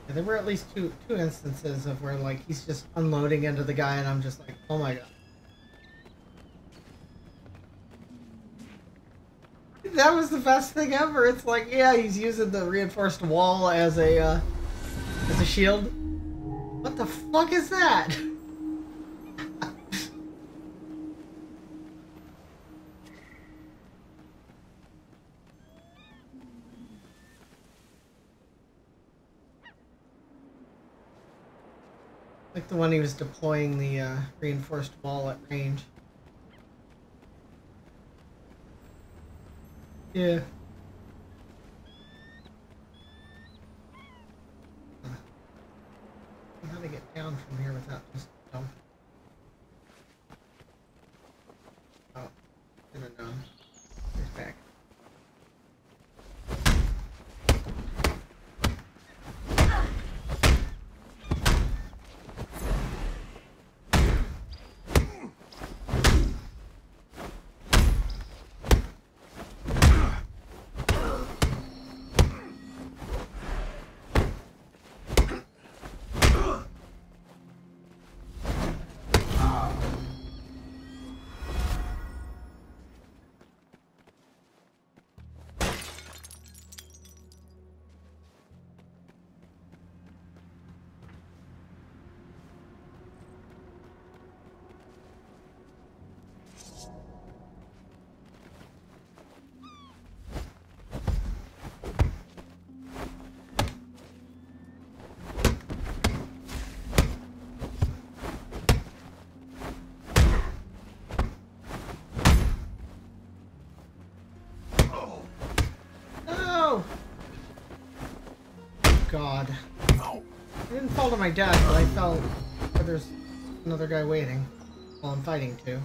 there were at least two instances of where, like, he's just unloading into the guy and I'm just like, oh my god. That was the best thing ever. It's like, yeah, he's using the reinforced wall as a shield. What the fuck is that? Like the one he was deploying the reinforced wall at range. Yeah. How to get down from here without just jumping? Oh, I don't know. Here's back. God. I didn't fall to my death, but I fell where there's another guy waiting while I'm fighting too.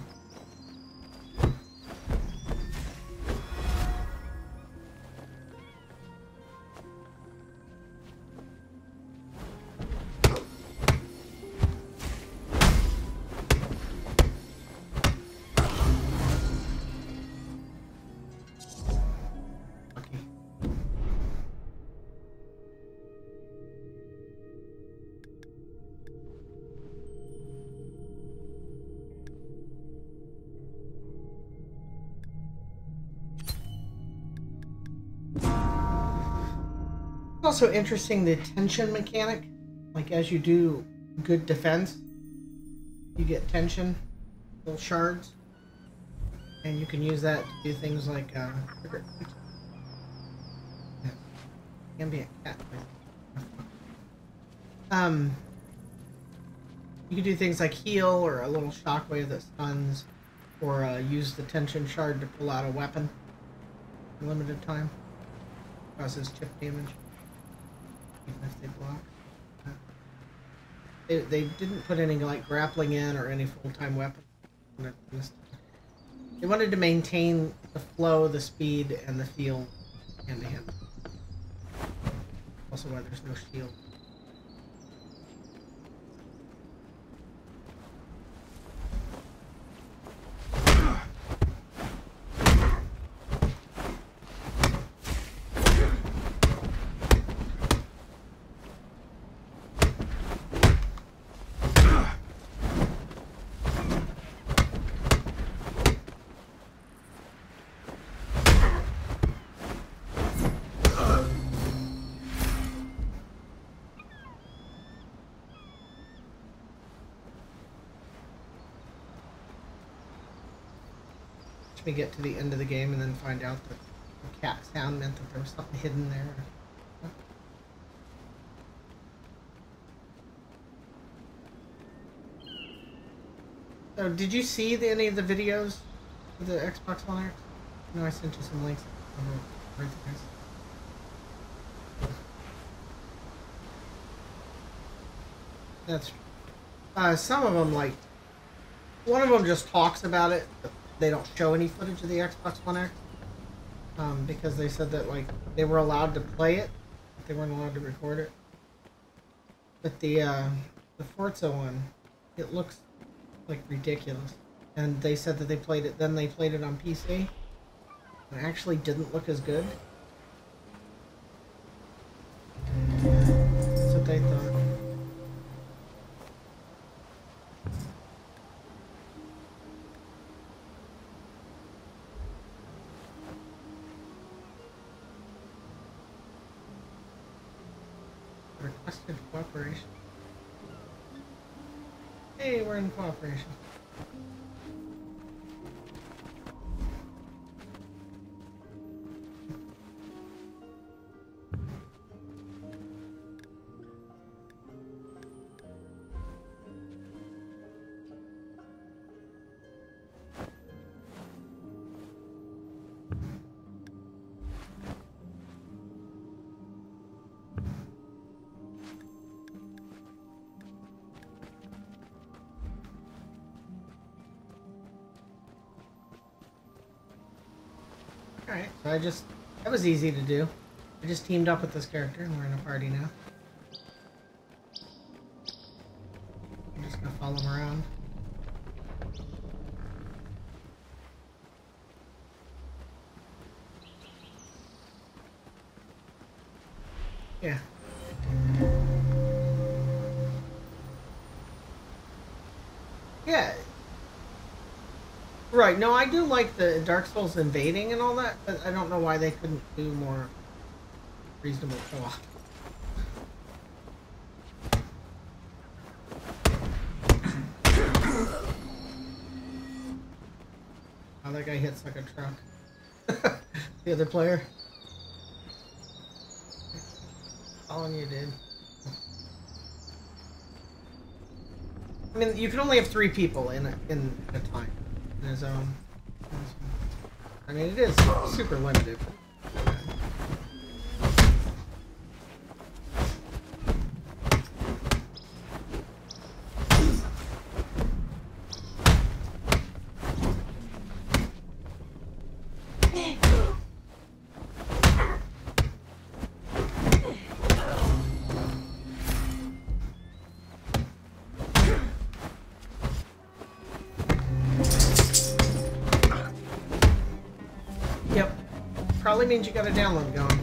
Also interesting, the tension mechanic. Like as you do good defense, you get tension, little shards, and you can use that to do things like ambient cat. You can do things like heal or a little shockwave that stuns, or use the tension shard to pull out a weapon in limited time. Causes chip damage. Even if they block. They didn't put any like grappling in or any full-time weapon. They wanted to maintain the flow, the speed, and the feel hand to hand. Also why there's no shield. We get to the end of the game and then find out that the cat sound meant that there was something hidden there. So, did you see any of the videos of the Xbox One X? No, I sent you some links. That's some of them, like one of them just talks about it. They don't show any footage of the Xbox One X because they said that like they were allowed to play it, but they weren't allowed to record it. But the Forza one, it looks like ridiculous, and they said that they played it. Then they played it on PC, and it actually didn't look as good. That's what they thought. Requested cooperation. Hey, we're in cooperation. Alright, so that was easy to do. I just teamed up with this character and we're in a party now. I'm just gonna follow him around. Yeah. Yeah. Right, no, I do like the Dark Souls invading and all that, but I don't know why they couldn't do more reasonable co-op. Oh, that guy hits like a truck. The other player. Following you, dude. I mean, you can only have 3 people in a time. In a zone. I mean, it is super limited. Probably means you got a download going.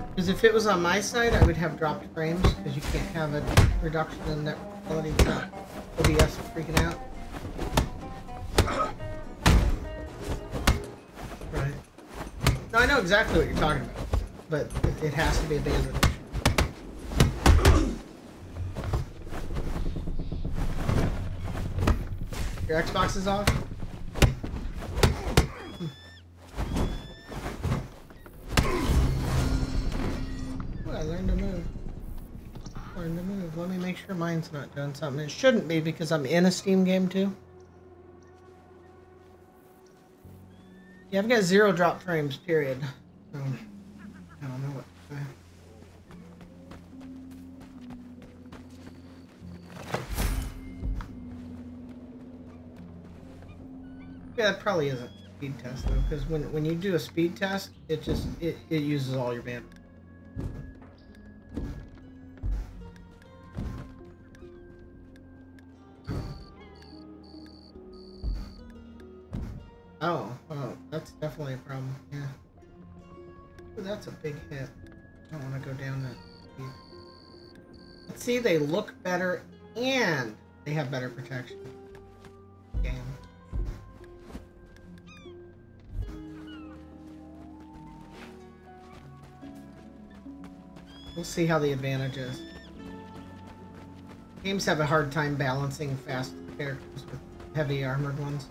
Because if it was on my side, I would have dropped frames, because you can't have a reduction in net quality without OBS freaking out. Right. No, I know exactly what you're talking about, but it has to be a band reduction. Your Xbox is off? Let me make sure mine's not doing something. It shouldn't be because I'm in a Steam game too. Yeah, I've got 0 drop frames, period. So, I don't know what to say. Yeah, it probably isn't a speed test though, because when you do a speed test, it uses all your bandwidth. Oh, well, that's definitely a problem, yeah. Ooh, that's a big hit. I don't want to go down that speed. Let's see, they look better and they have better protection. Game. We'll see how the advantage is. Games have a hard time balancing fast characters with heavy armored ones.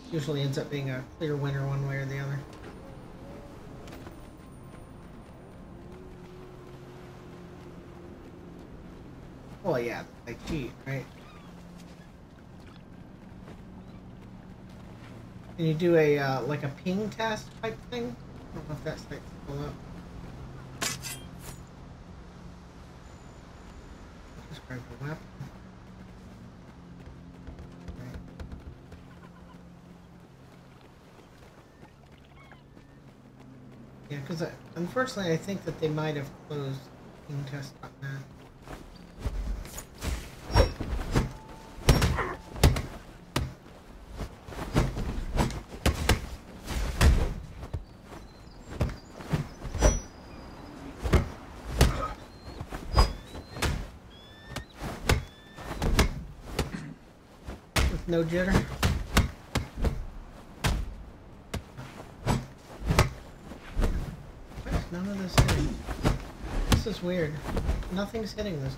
Usually ends up being a clear winner one way or the other. Well, yeah, they cheat, right? Can you do a, like a ping test type thing? I don't know if that site's still up. Just grab the weapon. Yeah, because unfortunately I think that they might have closed ping test on that. With no jitter. None of this hitting. This is weird. Nothing's hitting this.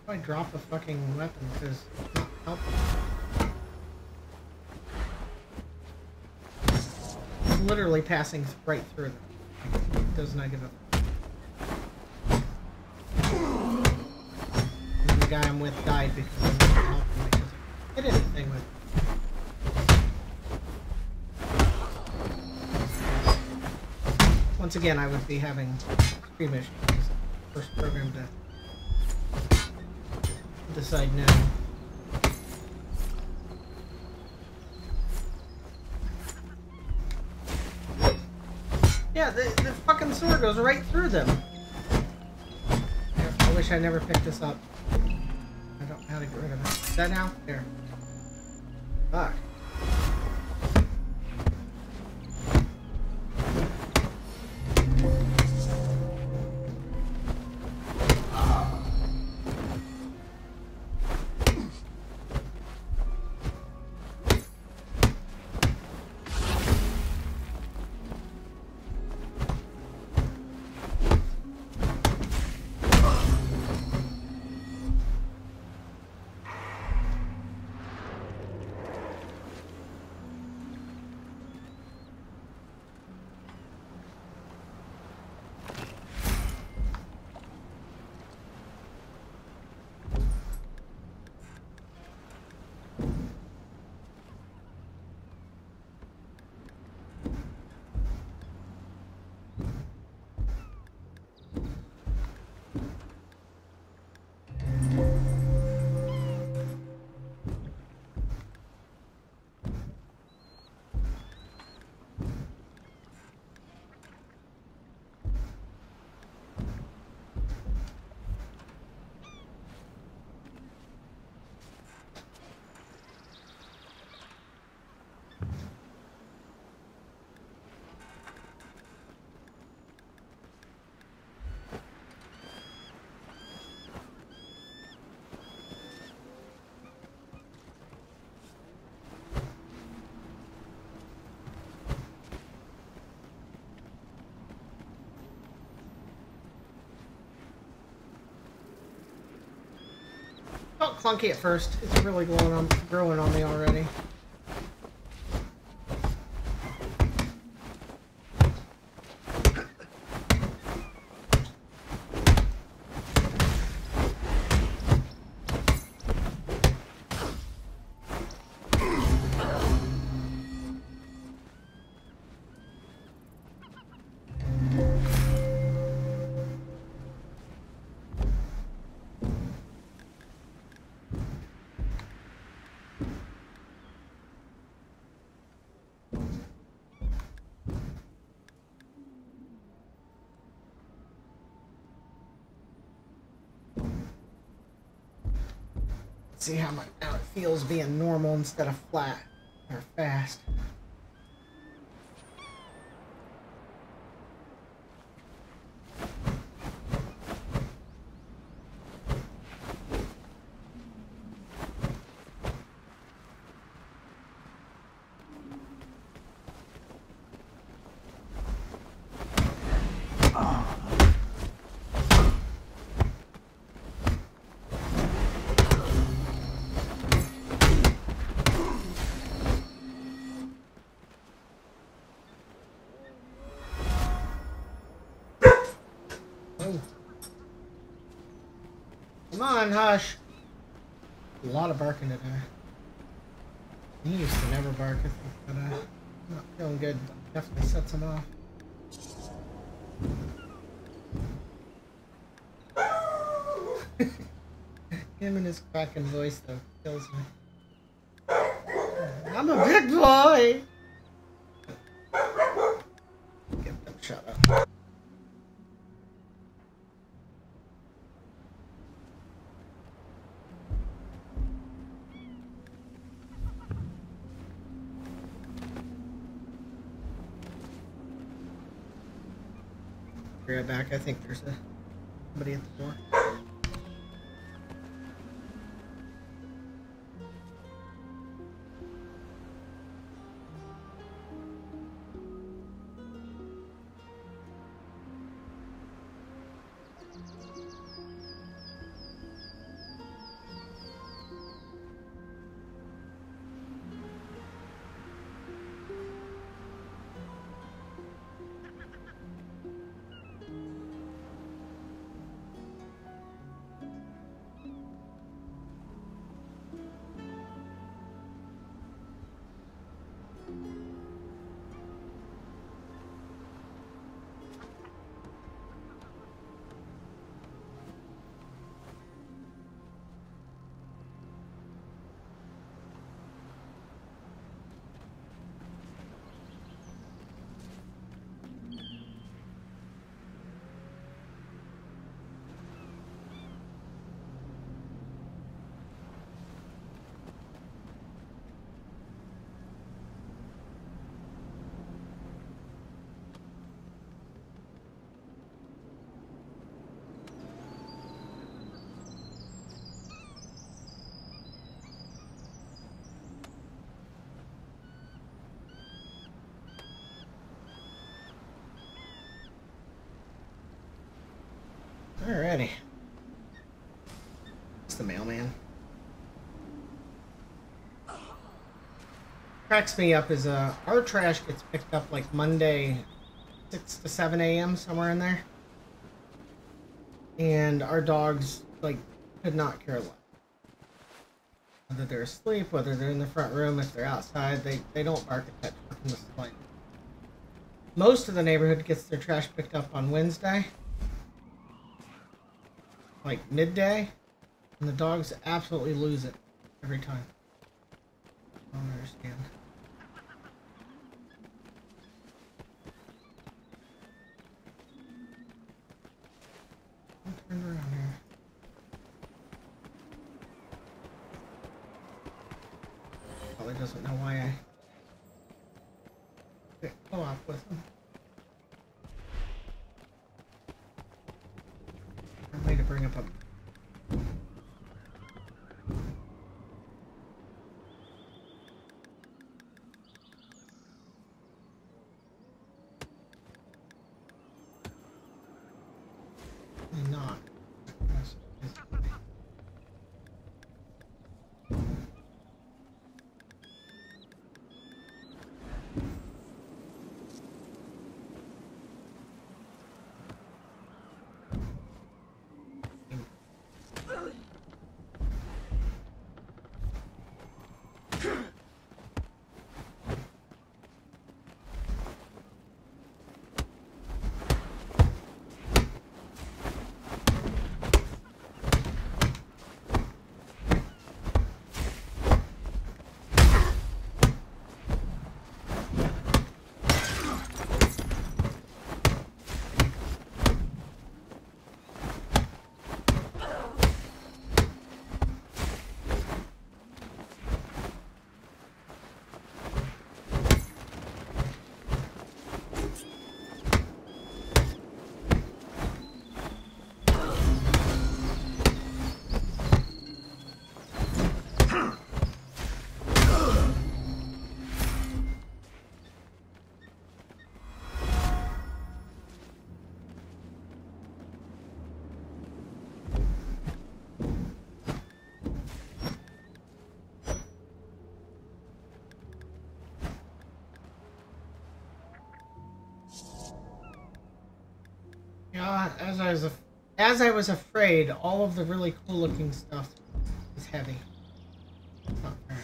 I drop a fucking weapon because it's not helpful. It's literally passing right through them. It does not give a. And the guy I'm with died because I wasn't helping because I hit anything with. Once again, I would be having stream issues. first program to decide no. Yeah, the fucking sword goes right through them. I wish I never picked this up. I don't know how to get rid of it. Is that now? There. Fuck. Felt clunky at first. It's really growing on me already. See how it feels being normal instead of flat or fast. Come on, hush. A lot of barking today. He used to never bark, I think, but not feeling good. Definitely sets him off. Him and his cracking voice, though, kills me. I'm a big boy! Get them shut up. Be right back. I think there's somebody at the door. Alrighty. It's the mailman. Cracks me up is our trash gets picked up like Monday 6 to 7 a.m. somewhere in there. And our dogs like could not care less. Whether they're asleep, whether they're in the front room, if they're outside, they don't bark at that from the slightest. Most of the neighborhood gets their trash picked up on Wednesday, like midday, and the dogs absolutely lose it every time. I don't understand. I'm turned around here. Probably doesn't know why I didn't co-op with him. A way to bring up a not. Yeah, as I was afraid, all of the really cool looking stuff is heavy. It's not fair.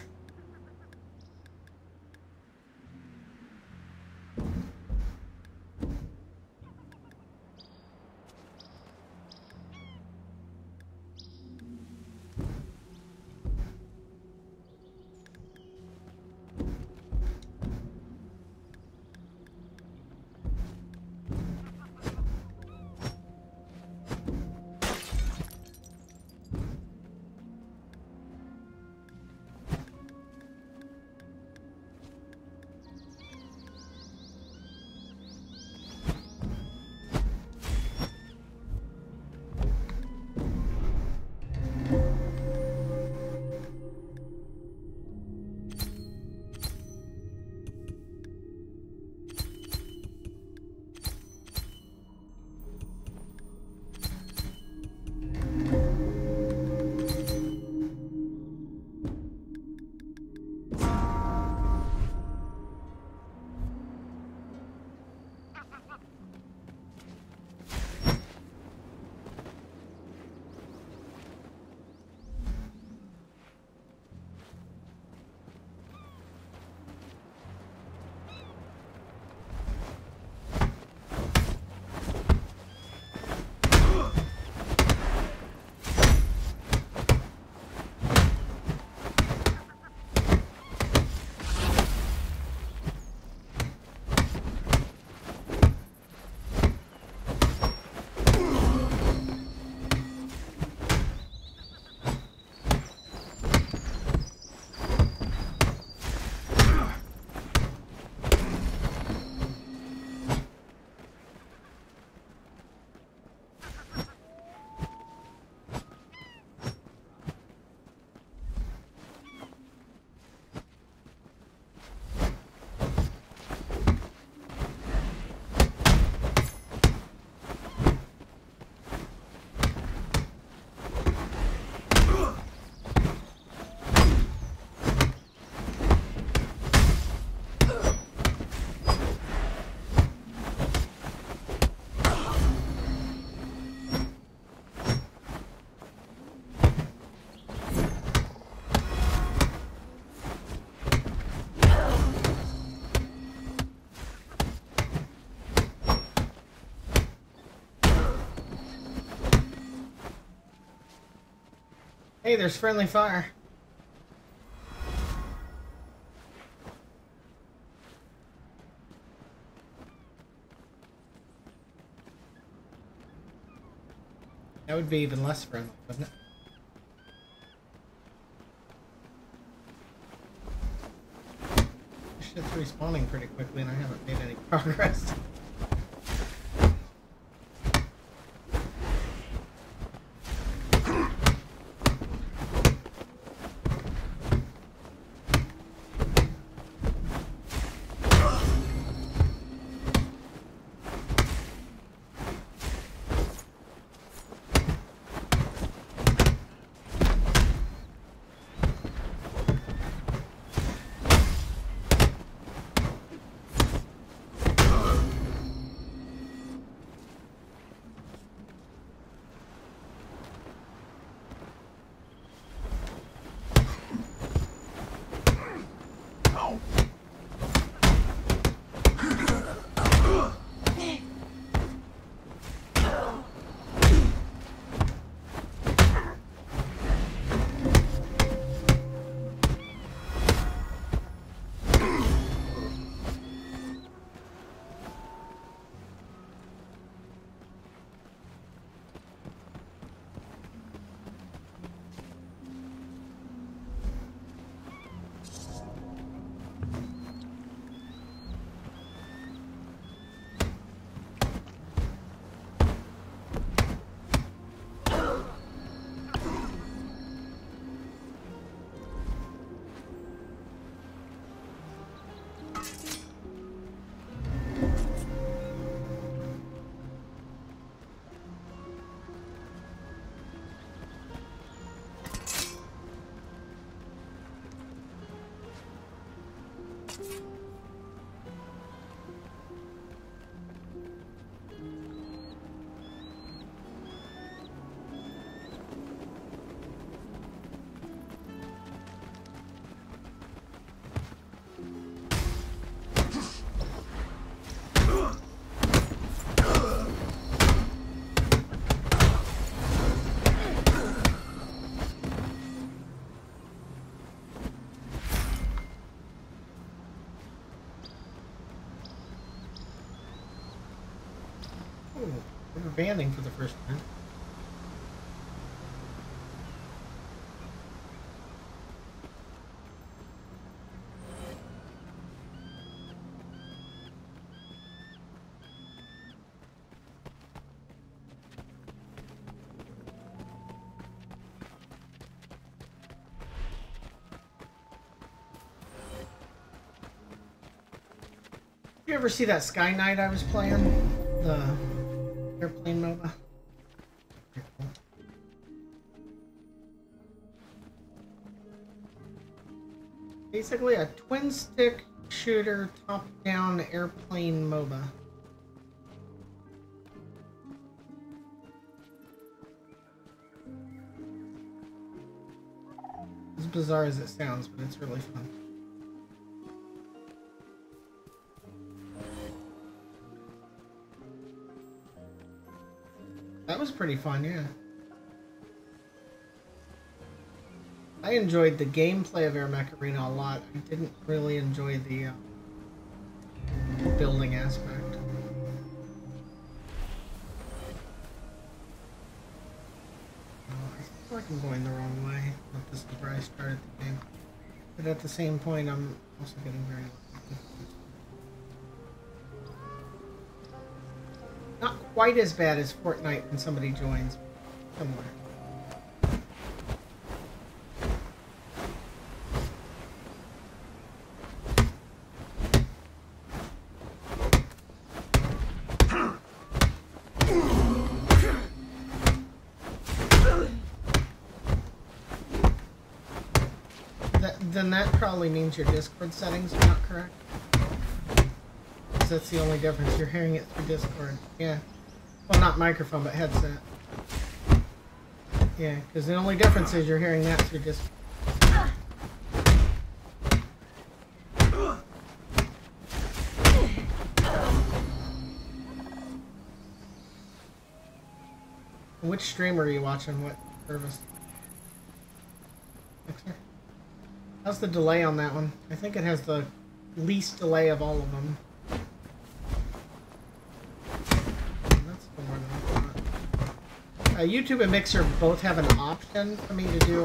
Hey, there's friendly fire. That would be even less friendly, wouldn't it? This shit's respawning pretty quickly and I haven't made any progress. We're banding for the first time. You ever see that Sky Knight I was playing? The airplane MOBA? Basically a twin stick shooter top-down airplane MOBA. As bizarre as it sounds, but it's really fun. That was pretty fun, yeah. I enjoyed the gameplay of Air Mech Arena a lot. I didn't really enjoy the building aspect. I feel like I'm going the wrong way. Not this is where I started the game. But at the same point, I'm also getting very lucky. Not quite as bad as Fortnite when somebody joins. Similar. Then that probably means your Discord settings are not correct. Because that's the only difference. You're hearing it through Discord. Yeah. Well, not microphone, but headset. Yeah, because the only difference is you're hearing that through Discord. Which streamer are you watching? What service? Mixer. How's the delay on that one? I think it has the least delay of all of them. That's the more than I thought. YouTube and Mixer both have an option for me to do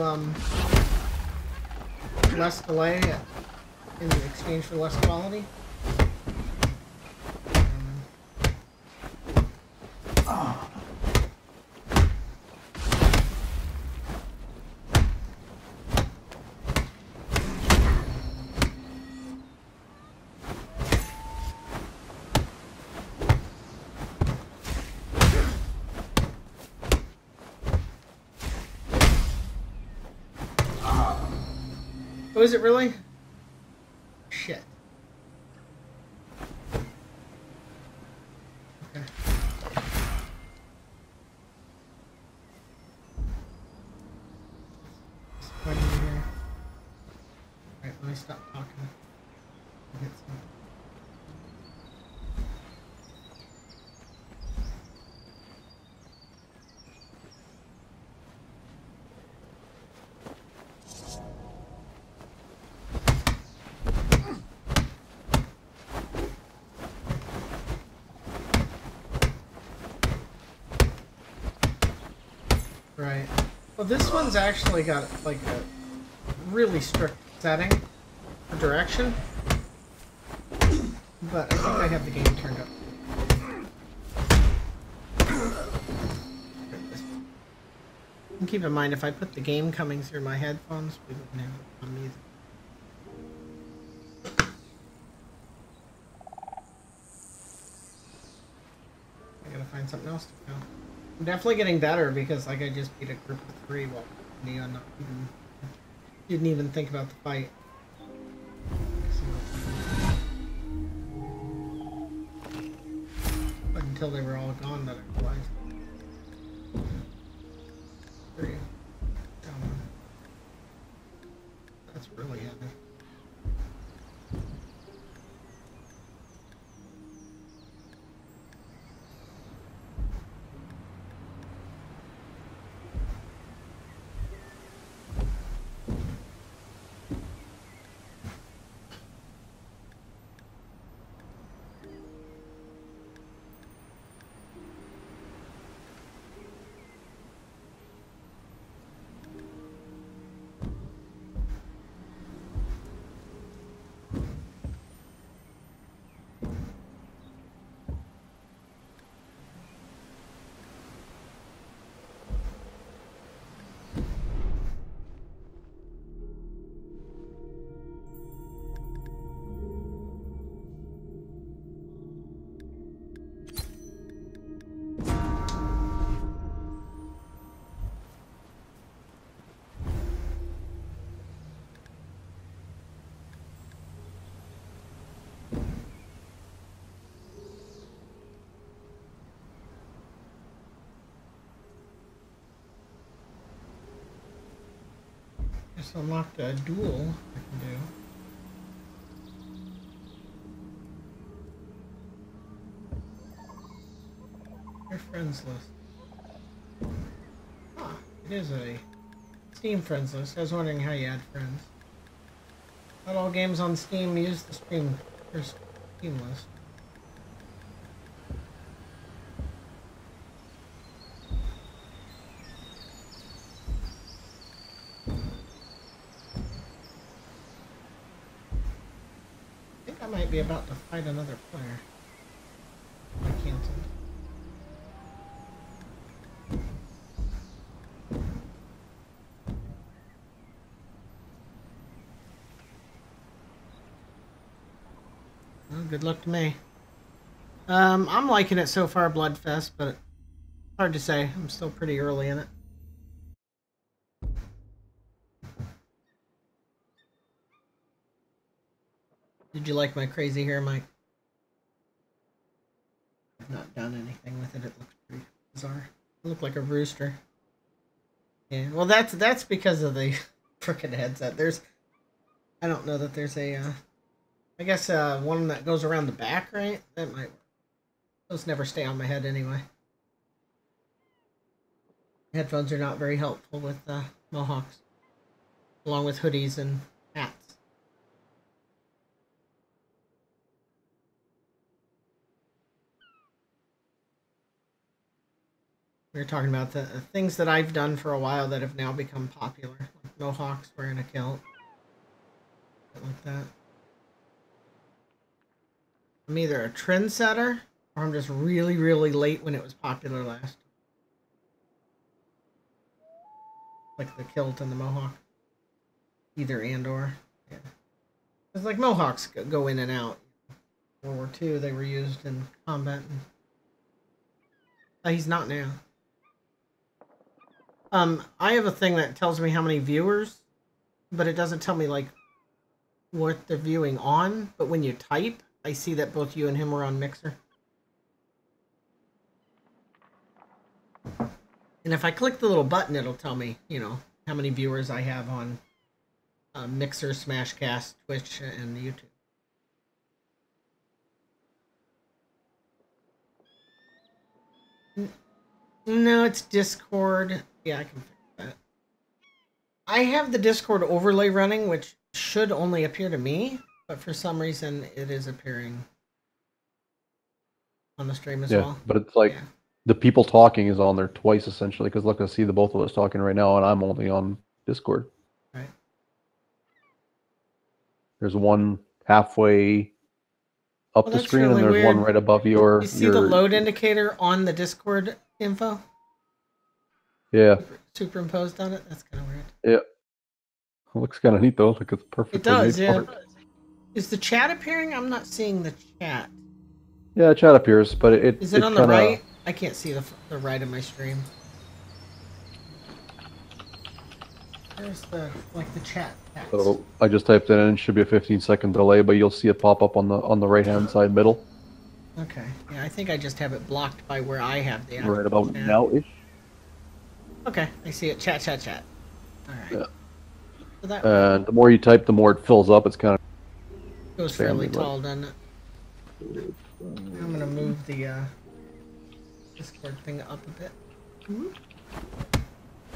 less delay in exchange for less quality. Oh, is it really? Shit. Okay. Disappointing to hear. Alright, let me stop talking. Get some. Right. Well, this one's actually got like a really strict setting for direction, but I think I have the game turned up. And keep in mind, if I put the game coming through my headphones, we wouldn't have it on music. I gotta find something else to film. I'm definitely getting better because like I just beat a group of 3 while Neo not even didn't even think about the fight. But until they were all gone that I realized. There you go. That's really heavy. Just unlocked a duel I can do. Your friends list. Ah, it is a Steam friends list. I was wondering how you add friends. Not all games on Steam use the Steam list. I think I might be about to fight another player. I canceled. Well, good luck to me. I'm liking it so far, Bloodfest, but it's hard to say. I'm still pretty early in it. Did you like my crazy hair, Mike? I've not done anything with it. It looks pretty bizarre. I look like a rooster. Yeah, well, that's because of the frickin' headset. I don't know that there's a, I guess one that goes around the back, right? That might. Those never stay on my head anyway. Headphones are not very helpful with mohawks. along with hoodies and hats. We were talking about the things that I've done for a while that have now become popular, like mohawks wearing a kilt, like that. I'm either a trendsetter or I'm just really, really late when it was popular last. Like the kilt and the mohawk. Either and or. Yeah. It's like mohawks go in and out. World War II, they were used in combat. He's not now. I have a thing that tells me how many viewers, but it doesn't tell me, like, what they're viewing on. But when you type, I see that both you and him were on Mixer. And if I click the little button, it'll tell me, you know, how many viewers I have on Mixer, Smashcast, Twitch, and YouTube. No, it's Discord. Yeah, I can fix that. I have the Discord overlay running, which should only appear to me, but for some reason it is appearing on the stream as well. But it's like the people talking is on there twice, essentially, because look, I see the both of us talking right now, and I'm only on Discord. Right. There's one halfway up the screen, really and there's weird. one right above your... You see the load indicator on the Discord info? Yeah. Superimposed on it? That's kind of weird. Yeah. It looks kind of neat, though. Like it's perfect. It does, yeah. Is the chat appearing? I'm not seeing the chat. Yeah, chat appears, but it... Is it on the right? I can't see the right of my stream. There's the chat text. So I just typed it in. It should be a 15-second delay, but you'll see it pop up on the right-hand side middle. Okay. Yeah, I think I just have it blocked by where I have the... Right about now-ish. Okay, I see it. Chat. All right. Yeah. So that and the more you type, the more it fills up. It's kind of... goes fairly tall, doesn't it? I'm going to move the Discord thing up a bit.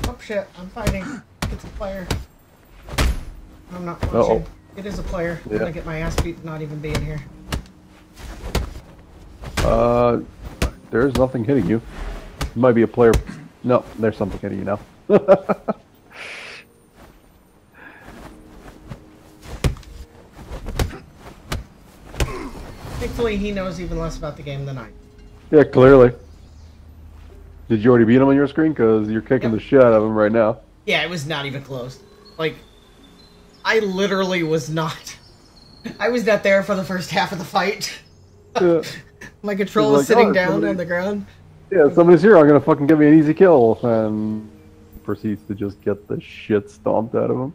Oh, shit. I'm fighting. It's a player. I'm not watching. It is a player. I'm gonna get my ass beat not even being here. There's nothing hitting you. It might be a player. No, there's something hitting you now. Thankfully, he knows even less about the game than I do. Yeah, clearly. Did you already beat him on your screen? Because you're kicking the shit out of him right now. Yeah, it was not even close. Like, I literally was not. I was not there for the first half of the fight. Yeah. My control was sitting down on the ground. Yeah, somebody's here. I'm gonna fucking give me an easy kill, and proceeds to just get the shit stomped out of him.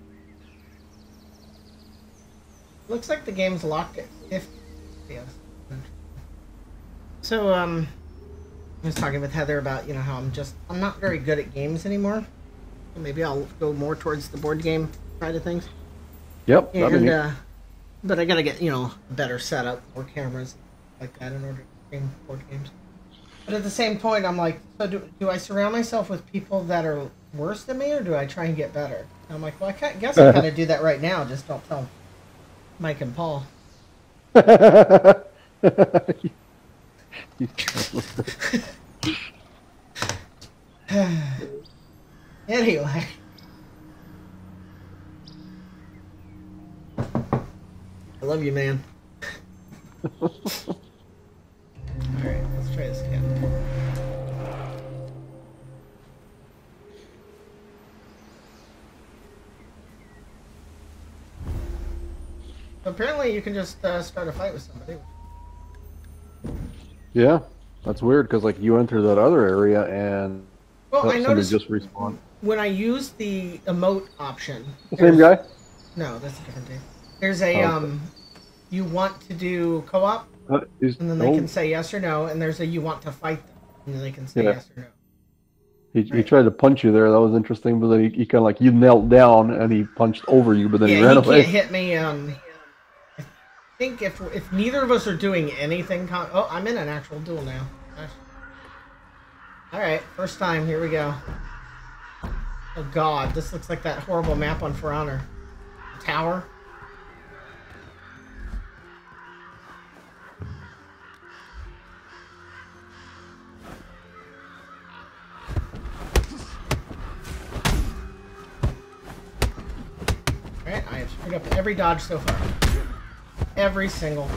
Looks like the game's locked at 50. Yes. So, I was talking with Heather about, you know, how I'm not very good at games anymore. So maybe I'll go more towards the board game side of things. Yep. And, but I gotta get, you know, a better setup, more cameras, like that in order to stream board games. But at the same point, I'm like, so do I surround myself with people that are worse than me, or do I try and get better? And I'm like, well, I guess I kind of do that right now. Just don't tell Mike and Paul. Anyway. I love you, man. Alright, let's try this again. So apparently you can just start a fight with somebody. Yeah, that's weird, because like you enter that other area and I noticed just respawn. When I use the emote option. The same guy? No, that's a different thing. There's a you want to do co-op, and then they can say yes or no, and there's a you want to fight them, and then they can say yes or no. He tried to punch you there. That was interesting, but then he kind of like, you knelt down and he punched over you, but then he ran away. Yeah, he can't hit me. I think if neither of us are doing anything, oh, I'm in an actual duel now. All right, first time. Here we go. Oh god, this looks like that horrible map on For Honor. The tower. Alright, I have screwed up every dodge so far. Every single.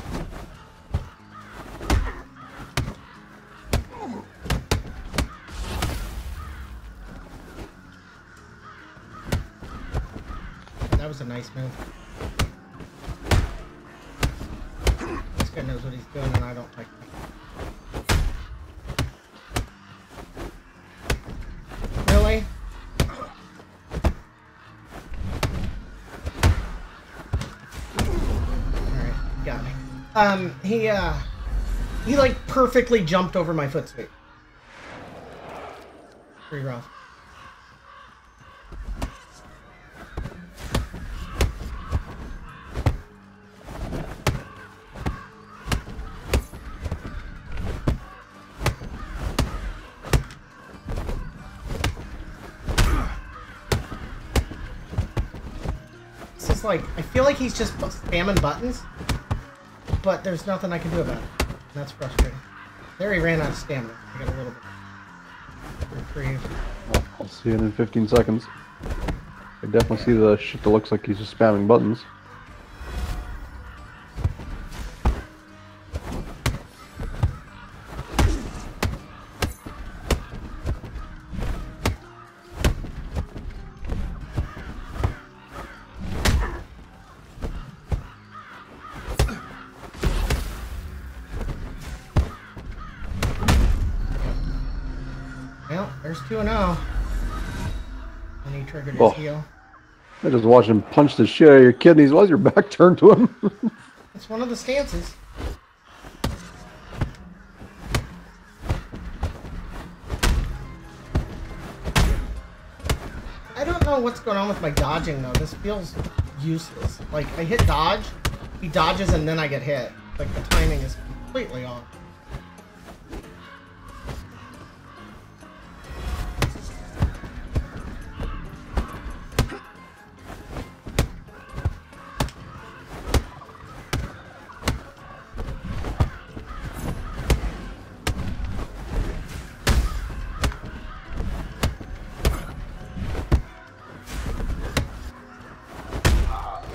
That was a nice move. This guy knows what he's doing and I don't like that. Really? Alright, got me. He like perfectly jumped over my foot sweep. Pretty rough. Like, I feel like he's just spamming buttons, but there's nothing I can do about it. And that's frustrating. There he ran out of stamina. I got a little bit of reprieve. I'll see it in 15 seconds. I definitely see the shit that looks like he's just spamming buttons. Well, there's 2-0. And he triggered his heal. I just watched him punch the shit out of your kidneys. Why's your back turned to him? It's one of the stances. I don't know what's going on with my dodging though. This feels useless. Like, I hit dodge, he dodges, and then I get hit. Like, the timing is completely off.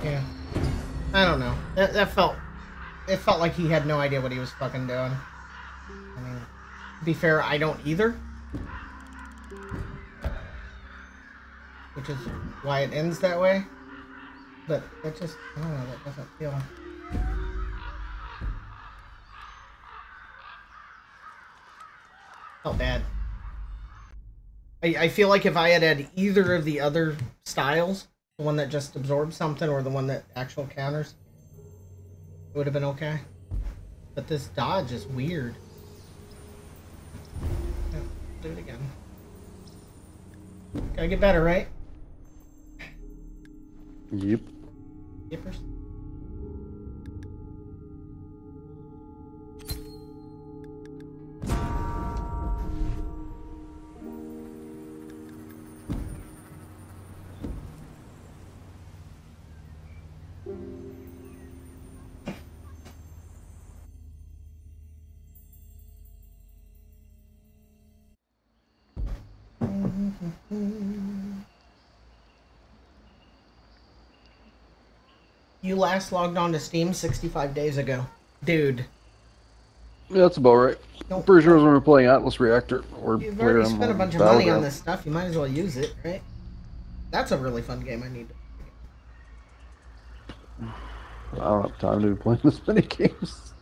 Yeah. I don't know. It felt like he had no idea what he was fucking doing. I mean, to be fair, I don't either. Which is why it ends that way. But it just, I don't know, that doesn't feel... Felt bad. I feel like if I had either of the other styles, the one that just absorbs something or the one that actual counters, it would have been okay. But this dodge is weird. Yeah, do it again. Gotta get better, right? Yep. Yippers. You last logged on to Steam 65 days ago. Dude. Yeah, that's about right. I'm pretty sure it was when we were playing Atlas Reactor. Or You've already spent a bunch of money on this stuff. You might as well use it, right? That's a really fun game I need to... I don't have time to be playing this many games.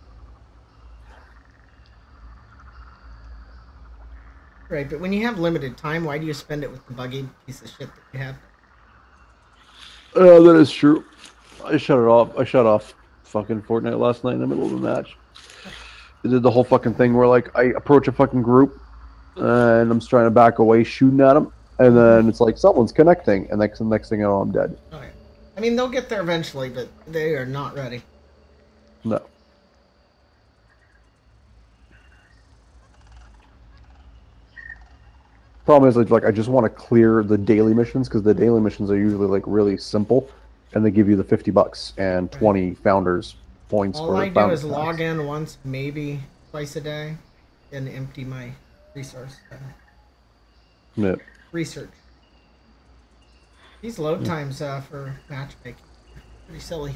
Right, but when you have limited time, why do you spend it with the buggy piece of shit that you have? That is true. I shut it off. I shut off fucking Fortnite last night in the middle of the match. They did the whole fucking thing where, like, I approach a fucking group and I'm just trying to back away, shooting at them, and then it's like someone's connecting, and the next thing I know, I'm dead. Okay. I mean, they'll get there eventually, but they are not ready. No. problem is like I just want to clear the daily missions because the daily missions are usually like really simple, and they give you the $50 and 20 founders points All for I do founders is packs. log in once, maybe twice a day, and empty my resource Yeah. research. These load times for matchmaking are pretty silly.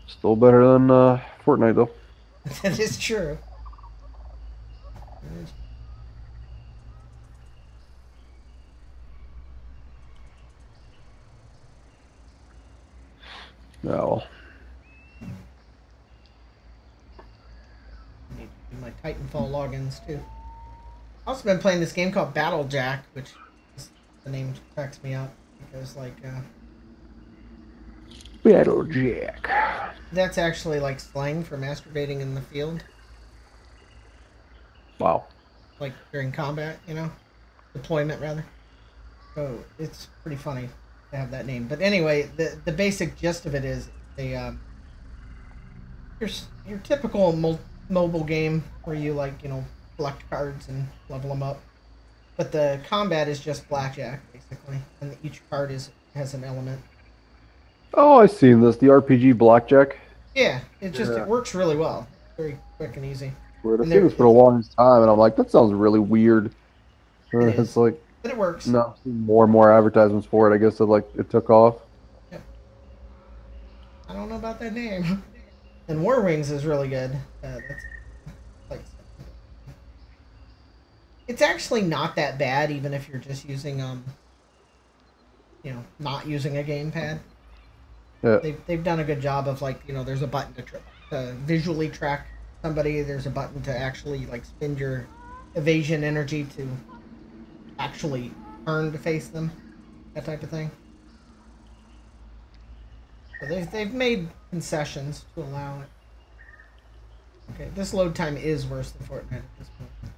Still better than Fortnite though. That is true. Yeah, well. I need to do my Titanfall logins too. I've also been playing this game called Battle Jack, which the name cracks me up because Battle Jack. that's actually like slang for masturbating in the field, Wow. like during combat, deployment rather. So it's pretty funny to have that name. But anyway, the basic gist of it is a your your typical mobile game where you collect cards and level them up. But the combat is just blackjack basically, and each card has an element. Oh, I've seen this. The RPG Blackjack. Yeah, it Yeah. works really well. It's very quick and easy. I've And seen there this for a long time, and I'm like, that sounds really weird. it It's is, like, but it works. no, more and more advertisements for it. I guess it took off. Yep. I don't know about that name. And War Wings is really good. That's like it's actually not that bad, even if you're just using not using a gamepad. Yeah. They've done a good job of there's a button to visually track somebody. There's a button to actually spend your evasion energy to actually turn to face them, that type of thing. So they've made concessions to allow it. Okay, this load time is worse than Fortnite at this point.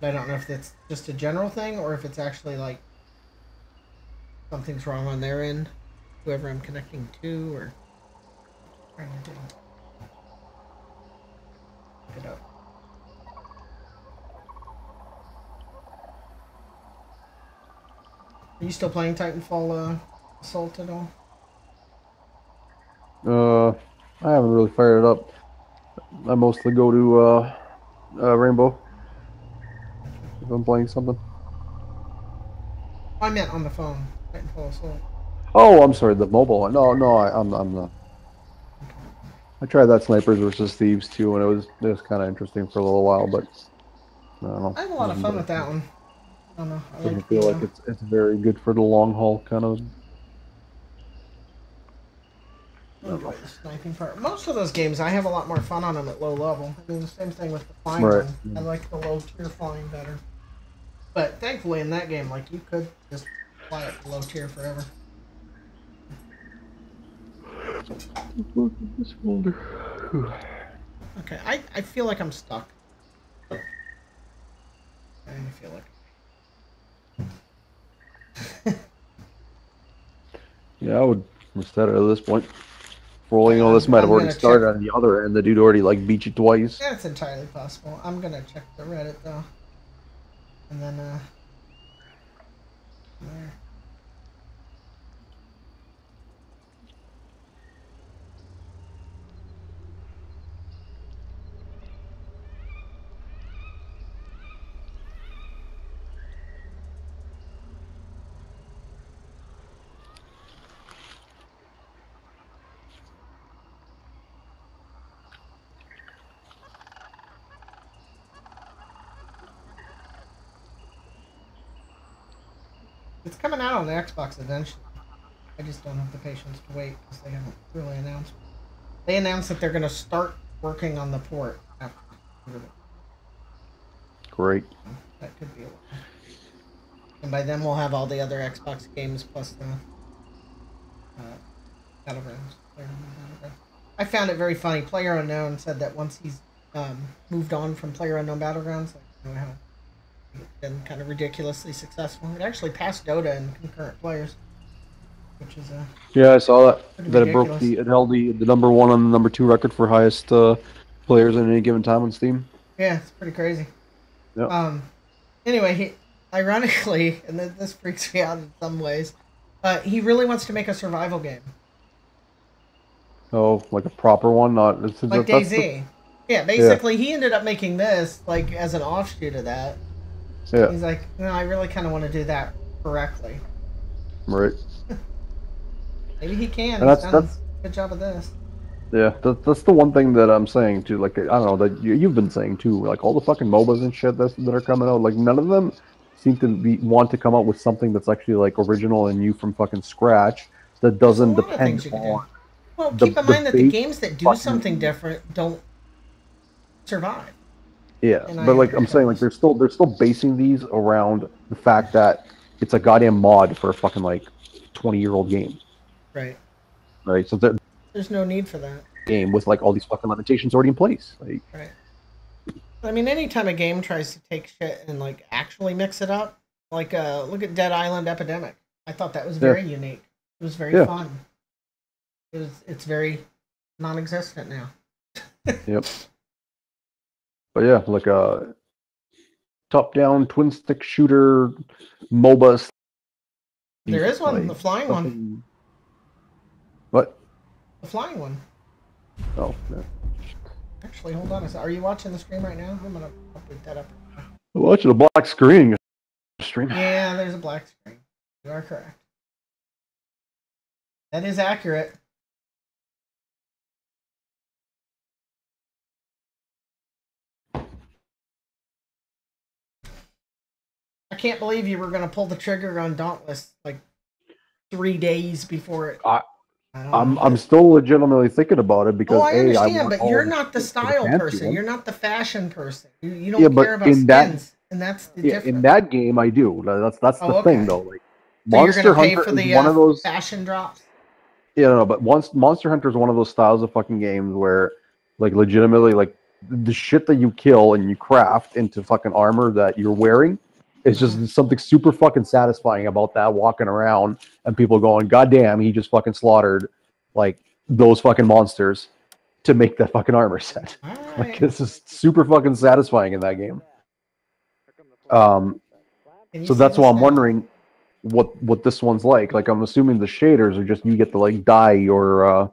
But I don't know if that's just a general thing or if it's actually something's wrong on their end. Whoever I'm connecting to or trying to do. Look it up. Are you still playing Titanfall Assault at all? I haven't really fired it up. I mostly go to Rainbow if I'm playing something. I meant on the phone. Titanfall Assault. Oh, I'm sorry, the mobile one. No, no, I'm not. I tried that Snipers versus Thieves too, and it was kind of interesting for a little while, but I don't know. I have a lot of fun with that one. I don't know. I Doesn't feel like it's very good for the long haul kind of. I enjoy the sniping part. Most of those games, I have a lot more fun on them at low level. I mean, the same thing with the flying Right. one. I like the low tier flying better. But thankfully, in that game, you could just fly at low tier forever. This folder. Okay, I feel like I'm stuck. I feel like. Yeah, I would reset it at this point. For all you know, this might have I'm already gonna started check. on the other end. The dude already beat you twice. Yeah, it's entirely possible. I'm gonna check the Reddit though, and then there. It's coming out on the Xbox eventually. I just don't have the patience to wait because they haven't really announced. They announced that they're going to start working on the port after. Great. That could be a while. And by then we'll have all the other Xbox games plus the Battlegrounds. I found it very funny. PlayerUnknown said that once he's moved on from PlayerUnknown Battlegrounds, how it's been kind of ridiculously successful. It actually passed Dota in concurrent players, which is Yeah, I saw that. pretty That ridiculous. it held the number one and the number two record for highest players at any given time on Steam. Yeah, it's pretty crazy. Yeah. Anyway, ironically, and this freaks me out in some ways, he really wants to make a survival game. Oh, like a proper one, not Like that's the DayZ. Yeah, yeah, basically, he ended up making this, like, as an offshoot of that. yeah, He's like, no, I really kind of want to do that correctly. right. Maybe he can. And He's that's done that's a good job of this. yeah, that's the one thing that I'm saying too. Like I don't know that you've been saying too. Like all the fucking MOBAs and shit that are coming out. Like none of them seem to be want to come out with something that's actually like original and new from fucking scratch that There's a doesn't lot of depend things you could do. on Well, the keep in the mind that the base games that do something fucking different don't survive. yeah. And I But like I'm saying, like understand. they're still basing these around the fact that it's a goddamn mod for a fucking like 20-year-old game, Right. right? So the There's no need for that. game with like all these fucking limitations already in place. Like Right. I mean, anytime a game tries to take shit and like actually mix it up, like look at Dead Island Epidemic. I thought that was yeah, very unique. It was very yeah, fun. It's very non-existent now. yep. But yeah, like a top-down twin stick shooter MOBA. There is one, Like the flying one. something. What? The flying one. Oh, yeah. Actually, hold on a sec. Are you watching the stream right now? I'm gonna update that up. I'm watching a black screen stream. Yeah, there's a black screen. You are correct. That is accurate. I can't believe you were gonna pull the trigger on Dauntless like 3 days before it. I, I don't I'm know. I'm still legitimately thinking about it Oh, because I A, I understand, want but all you're of the not the skins for the style fancy person. one. You're not the fashion person. You Yeah, don't but care about skins, and that's the in difference. that game I do. That's Oh, the thing okay. though. Like So you're gonna Monster pay Hunter for is the one of those. fashion drops? Yeah, no, but once Monster Hunter is one of those styles of fucking games where, like, legitimately, like the shit that you kill and you craft into fucking armor that you're wearing is just something super fucking satisfying about that. Walking around and people going, "God damn, he just fucking slaughtered like those fucking monsters to make that fucking armor set." All Like, right. this is super fucking satisfying in that game. Can you So see that's why this I'm now? wondering what this one's like. Like, I'm assuming the shaders are just you get to like dye your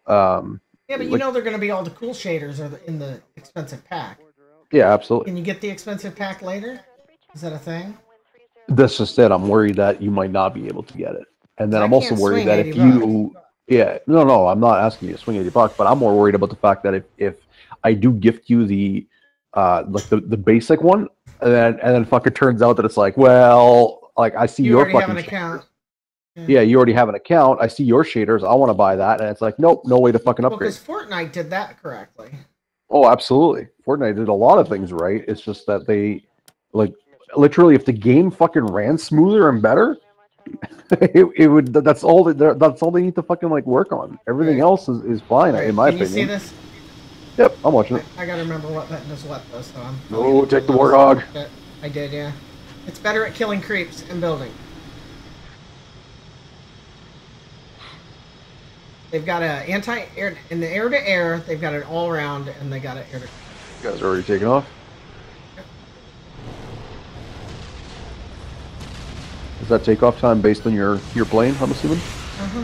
Yeah, but you like know they're gonna be all the cool shaders are in the expensive pack. yeah, absolutely. Can you get the expensive pack later? Is that a thing? That's just it. I'm worried that you might not be able to get it, and Because then I I'm also can't worried swing that 80 if bucks. you, yeah, no, I'm not asking you to swing $80, but I'm more worried about the fact that if I do gift you the, like the basic one, and then fucking turns out that it's like, well, like I see You your already have fucking an account. shaders. Yeah. Yeah, you already have an account. I see your shaders. I want to buy that, and it's like, nope, no way to fucking Well, because upgrade. Fortnite did that correctly. Oh, absolutely. Fortnite did a lot of things right. It's just that they, like, literally, if the game fucking ran smoother and better, it would. That's all. That's all they need to fucking like work on. Everything Right. else is fine, All in right. my Can you see opinion. this? Yep, I'm watching it. I gotta remember what button is what though, so I'm probably No, gonna do a take the lot of warthog. stupid shit. I did, yeah. It's better at killing creeps and building. They've got a anti-air in the air to air. They've got it all around, and they got it air to. You guys are already taking off. Is that takeoff time based on your plane? I'm assuming. Uh-huh.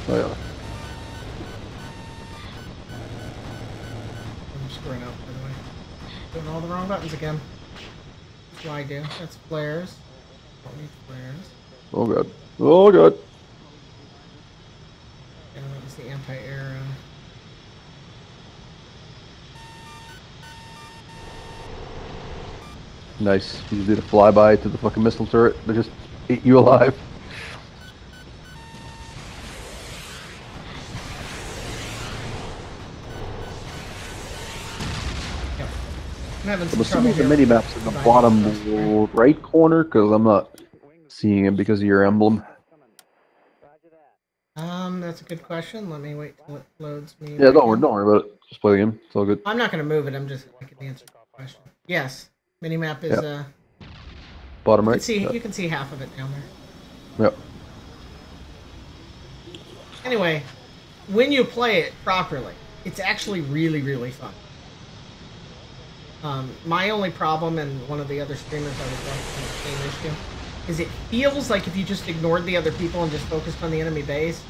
Oh yeah. I'm screwing up, by the way. Doing all the wrong buttons again. That's what I do. That's flares. Don't need flares. Oh god. Oh god. And that was the anti-air. Nice. You did a flyby to the fucking missile turret that just ate you alive. Yep. I'm having I'm some trouble assuming the here. mini map's in the bottom right corner because I'm not seeing it because of your emblem. That's a good question. Let me wait till it loads me. Yeah, don't worry about it. Just play the game. It's all good. I'm not going to move it. I'm just I can answer the question. Yes, minimap is Yeah. Bottom right. You can see half of it down there. Yep. Anyway, when you play it properly, it's actually really fun. My only problem, and one of the other streamers I was watching the same issue, is it feels like if you just ignored the other people and just focused on the enemy base,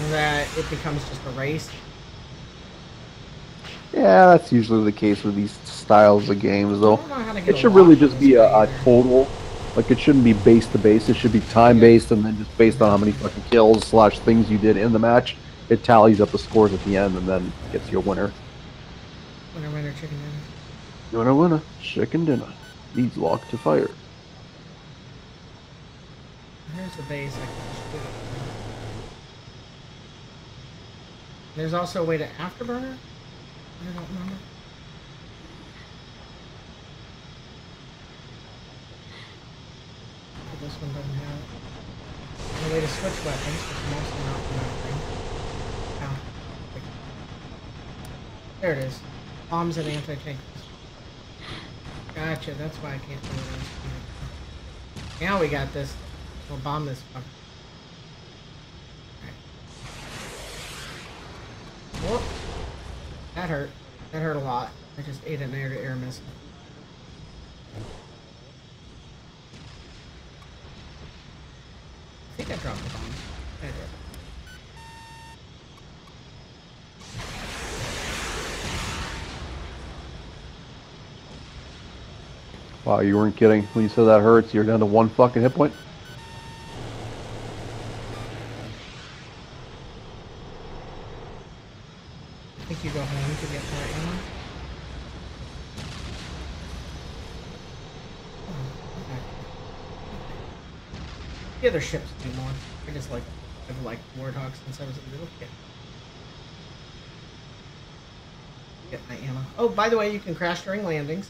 that it becomes just a race. Yeah, that's usually the case with these styles of games, though. I don't know how to get It a should lock really on just this be guy a either. total. Like, it shouldn't be base to base. It should be time based, and then just based on how many fucking kills / things you did in the match, it tallies up the scores at the end, and then gets you a winner. Winner, winner, chicken dinner. Winner, winner, chicken dinner. Needs lock to fire. Here's the base. I can just shoot it. There's also a way to afterburner? I don't remember. But this one doesn't have it. And a way to switch weapons, which I'm also not remembering. Oh. There it is. Bombs and anti-tank. Gotcha, that's why I can't do this. Now we got this. We'll bomb this fucker. Whoop. That hurt. That hurt a lot. I just ate an air-to-air missile. I think I dropped the bomb. I did. Wow, you weren't kidding. When you said that hurts, you're down to 1 fucking hit point? I think you go home to get more ammo. Oh, okay. The other ships do more. I just like, I've liked Warthog since I was a little kid. Get my ammo. Oh, by the way, you can crash during landings.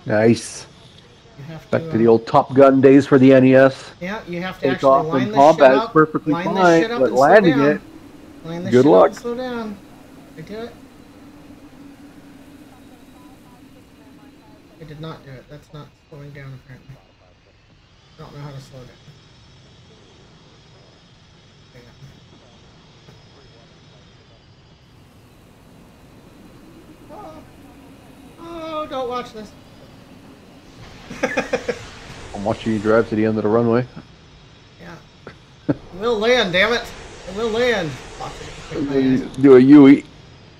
Nice. You have Back to, to the old Top Gun days for the NES. yeah, you have to Take actually off line in this combat shit is up. perfectly Line this fine, shit up but and slow landing down. it, Line this good shit luck. up and slow down. I do it. I did not do it. That's not slowing down apparently. I don't know how to slow down. Hang on. Oh. Oh, don't watch this. I'm watching you drive to the end of the runway. Yeah. We'll land, damn it. It will land. Do a UE.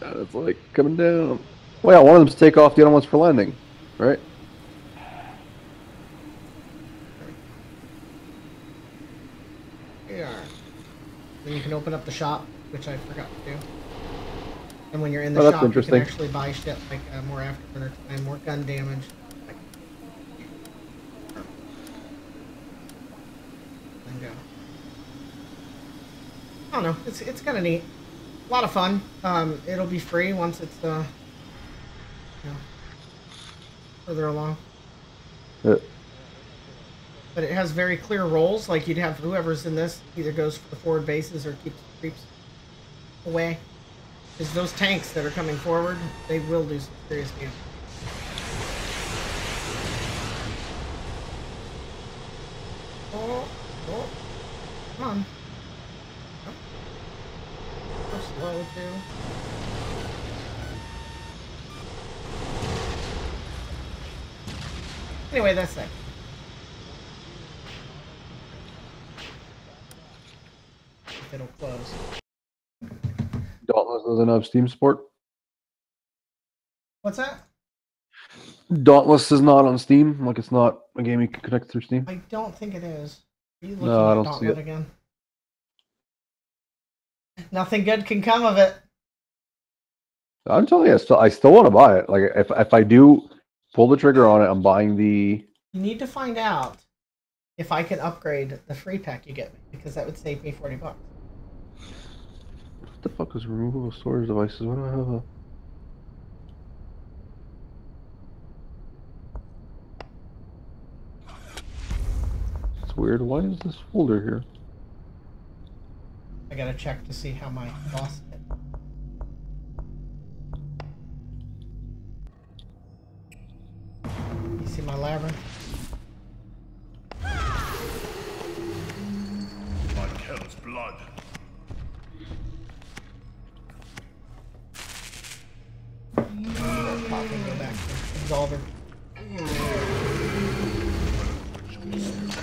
It's like coming down. Well, yeah, one of them's take off, the other one's for landing, right? Here you are. Then you can open up the shop, which I forgot to do. And when you're in the shop, you can actually buy shit like more afterburner time, more gun damage. And go. I don't know. It's kind of neat. A lot of fun. It'll be free once it's you know, further along. Yeah. But it has very clear roles. Like you'd have whoever's in this either goes for the forward bases or keeps the creeps away. Because those tanks that are coming forward, they will do some serious damage. Oh, oh, come on. Oh. So slow too. Anyway, that's that. If it'll close. Dauntless doesn't have Steam support. What's that? Dauntless is not on Steam. Like, it's not a game you can connect through Steam. I don't think it is. Are you looking No, I at don't Gauntlet see it. again? Nothing good can come of it. I'm telling you, I still want to buy it. Like, if I do pull the trigger on it, I'm buying the. You need to find out if I can upgrade the free pack you get me, because that would save me $40. What the fuck is removable storage devices? Why do I have a? It's weird. Why is this folder here? I gotta check to see how my boss did. You see my labyrinth? Like hell's blood.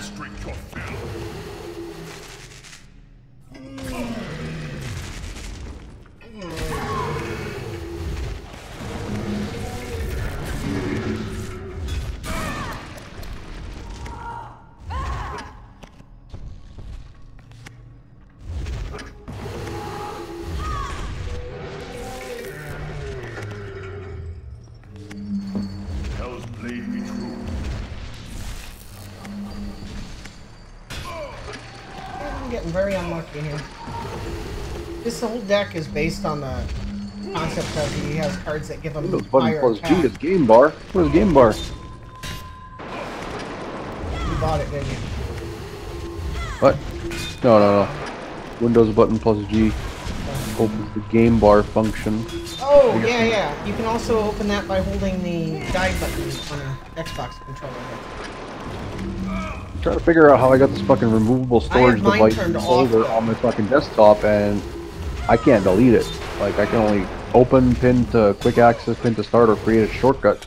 Straight to fill. Hell's blade be true. I'm getting very unlucky here. This whole deck is based on the concept of he has cards that give him Windows button higher plus G attack. is game bar. What is game bar? You bought it, didn't you? What? No. Windows button plus G opens the game bar function. Oh, yeah. You can also open that by holding the guide button on an Xbox controller. I'm trying to figure out how I got this fucking removable storage mine device turned off, folder though. on my fucking desktop, and I can't delete it. Like, I can only open, pin to quick access, pin to start, or create a shortcut.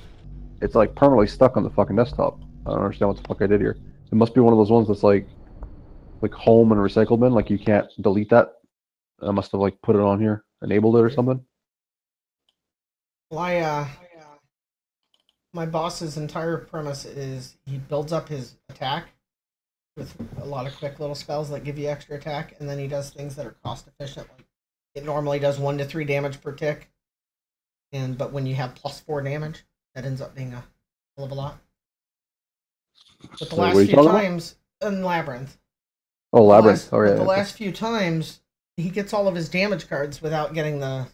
It's like permanently stuck on the fucking desktop. I don't understand what the fuck I did here. It must be one of those ones that's like home and recycle bin, like you can't delete that. I must have like put it on here, enabled it or something. Well, my boss's entire premise is he builds up his attack with a lot of quick little spells that give you extra attack, and then he does things that are cost efficient. Like it normally does 1 to 3 damage per tick, but when you have +4 damage, that ends up being a hell of a lot. But the So last what are you few talking about? times in Labyrinth, Oh, Labyrinth. Oh, yeah. the last few times he gets all of his damage cards without getting the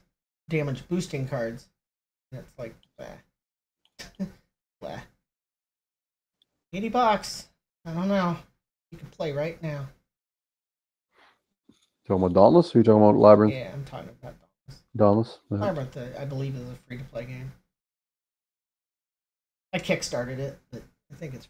damage boosting cards, and it's like, bleh. Bleh. $80. I don't know. You can play right now. Talking about Dauntless? Or are you talking about Labyrinth? Yeah, I'm talking about Dauntless. Dauntless? Yeah. Labyrinth, I believe, is a free-to-play game. I kickstarted it, but I think it's...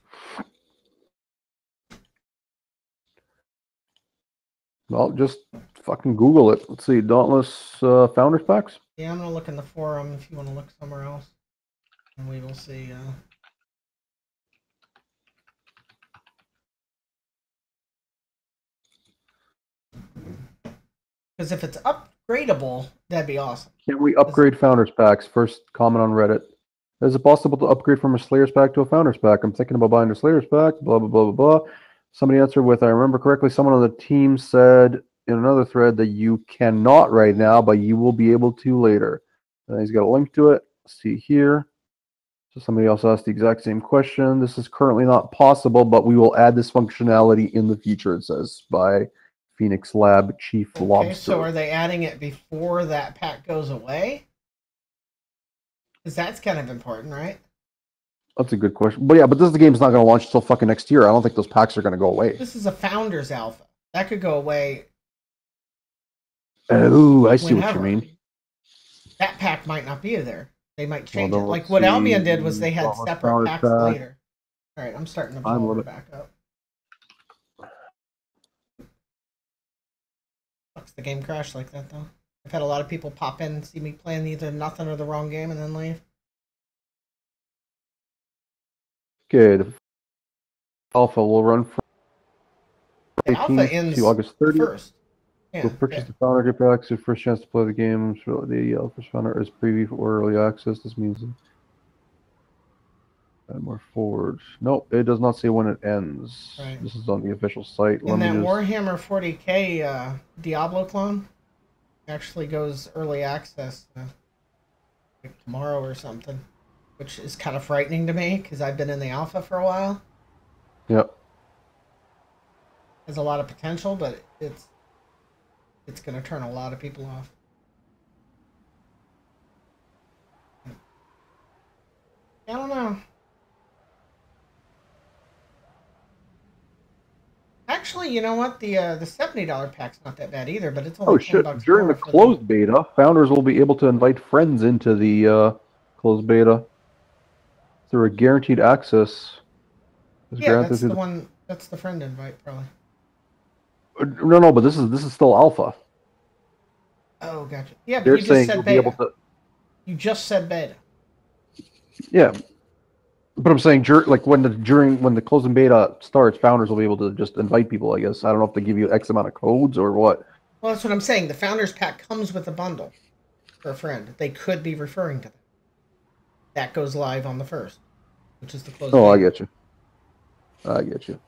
Well, just fucking Google it. Let's see, Dauntless Founders Packs? Yeah, I'm going to look in the forum if you want to look somewhere else. And we will see... Because if it's upgradable, that'd be awesome. Can we upgrade Founders Packs? First comment on Reddit. Is it possible to upgrade from a Slayer's Pack to a Founders Pack? I'm thinking about buying a Slayer's Pack, blah, blah, blah, blah, blah. Somebody answered with, I remember correctly, someone on the team said in another thread that you cannot right now, but you will be able to later. And he's got a link to it. See here. So somebody else asked the exact same question. This is currently not possible, but we will add this functionality in the future, it says, by Phoenix Lab Chief Lobster. Okay, so are they adding it before that pack goes away? Because that's kind of important, right? That's a good question. But yeah, but the game's not going to launch until fucking next year. I don't think those packs are going to go away. This is a Founders Alpha. That could go away. Oh, I see whenever. what you mean. That pack might not be there. They might change it. Well, Like what see. Albion did was they had Well, separate Founders packs pack. later. All right, I'm starting to blow it back up. Sucks the game crashed like that, though. I've had a lot of people pop in and see me playing either nothing or the wrong game and then leave. Okay, the alpha will run from The alpha 18th ends to August 30th. first. Yeah, We'll purchase the founder gift packs. Your first chance to play the game. So the alpha founder is preview for early access. This means and more forward. Nope, it does not say when it ends. Right. This is on the official site. And that Warhammer 40k Diablo clone actually goes early access like tomorrow or something, which is kind of frightening to me because I've been in the alpha for a while. Yep. Has a lot of potential, but it's going to turn a lot of people off. I don't know. Actually, you know what? The $70 pack's not that bad either, but it's only Oh $10 shit! During more the for closed beta, founders will be able to invite friends into the closed beta through a guaranteed access. Yeah, that's the one. That's the friend invite, probably. No, but this is still alpha. Oh, gotcha. Yeah, but They're you just saying said you'll beta. be able to. You just said beta. Yeah, But I'm saying, like when the closing beta starts, founders will be able to just invite people. I guess I don't know if they give you X amount of codes or what. Well, that's what I'm saying. The Founders Pack comes with a bundle for a friend. They could be referring to them. That goes live on the 1st, which is the closed Oh, beta. I get you. I get you.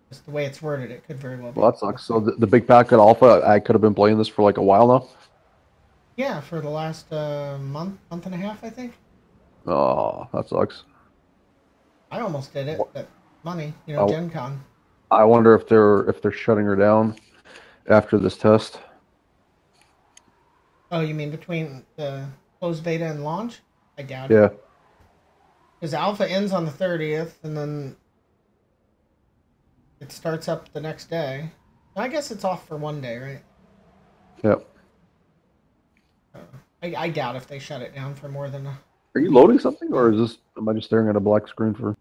Just the way it's worded, it could very well be. Well, that sucks. So the big packet alpha, I could have been playing this for like a while now. Yeah, for the last month and a half, I think. Oh, that sucks. I almost did it, but money, Gen Con. I wonder if they're shutting her down after this test. Oh, you mean between the closed beta and launch? I doubt Yeah. it. Because alpha ends on the 30th, and then it starts up the next day. I guess it's off for one day, right? Yep. I doubt if they shut it down for more than a... Are you loading something, or am I just staring at a black screen for?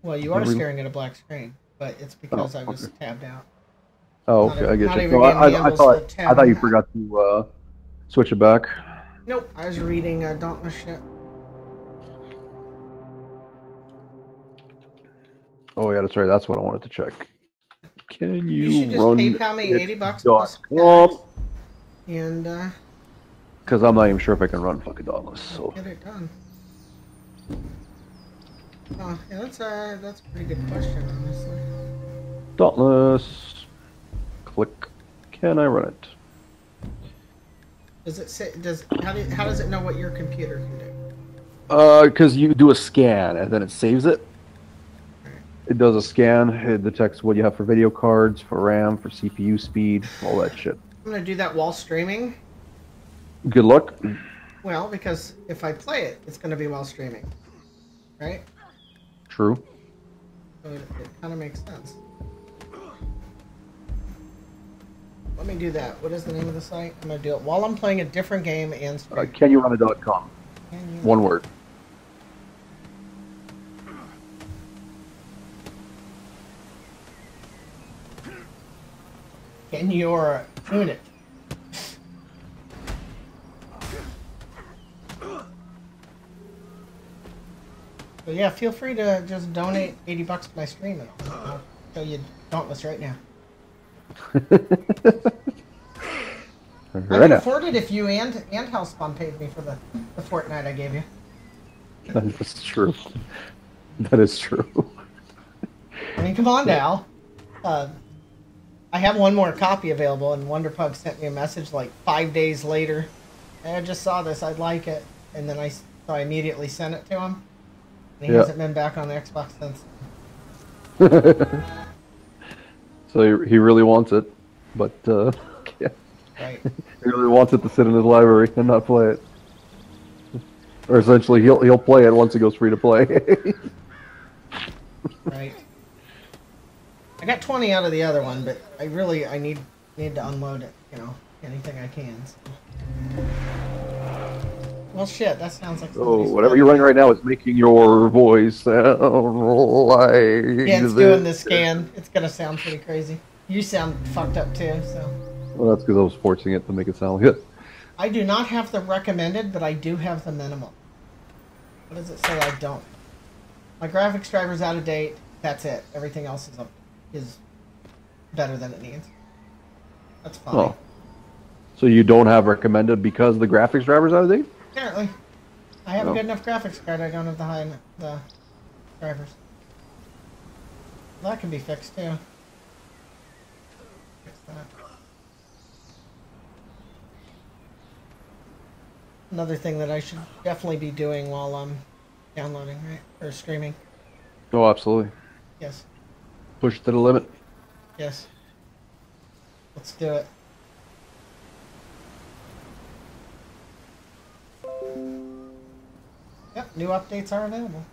Well, you are staring at a black screen, but it's because I was tabbed out. Oh, okay, I get you. No, I thought you forgot to switch it back. Nope, I was reading Dauntless shit. Oh yeah, that's right. That's what I wanted to check. Can You should just run PayPal me $80 plus plus and because I'm not even sure if I can run fucking Dauntless. So get it done. Oh, yeah, that's a pretty good question, honestly. Dauntless. Click. Can I run it? Does it say? How does it know what your computer can do? Because you do a scan and then it saves it. It does a scan. It detects what you have for video cards, for RAM, for CPU speed, all that shit. I'm gonna do that while streaming. Good luck. Well, because if I play it, it's gonna be while streaming, right? True. So it kind of makes sense. Let me do that. What is the name of the site? I'm gonna do it while I'm playing a different game and streaming. CanYouRunIt.com. One word. Can you tune it? So yeah, feel free to just donate $80 to my stream and I'll show you Dauntless right now. I could afford it if you and Hellspawn paid me for the Fortnite I gave you. That's true. That is true. I mean, come on now. I have one more copy available, and Wonderpug sent me a message like 5 days later. Hey, I just saw this. I'd like it. And then I immediately sent it to him. And he hasn't been back on the Xbox since. So he really wants it, but yeah. Right. He really wants it to sit in his library and not play it. Or essentially, he'll play it once it goes free to play. Right. I got 20 out of the other one, but I need to unload it. Anything I can. So. Well, shit, that sounds like. So whatever you're running right now is making your voice sound like. Yeah, it's doing the scan. It's gonna sound pretty crazy. You sound fucked up too, so. Well, that's because I was forcing it to make it sound good. I do not have the recommended, but I do have the minimum. What does it say? I don't. My graphics driver's out of date. That's it. Everything else is better than it needs. That's fine. Oh. So you don't have recommended because the graphics driver's out of date? Apparently. I have a good enough graphics card. I don't have the drivers. That can be fixed too. Fix that. Another thing that I should definitely be doing while I'm downloading, right? Or streaming. Oh, absolutely. Yes. Push to the limit. Yes. Let's do it. Yep, new updates are available.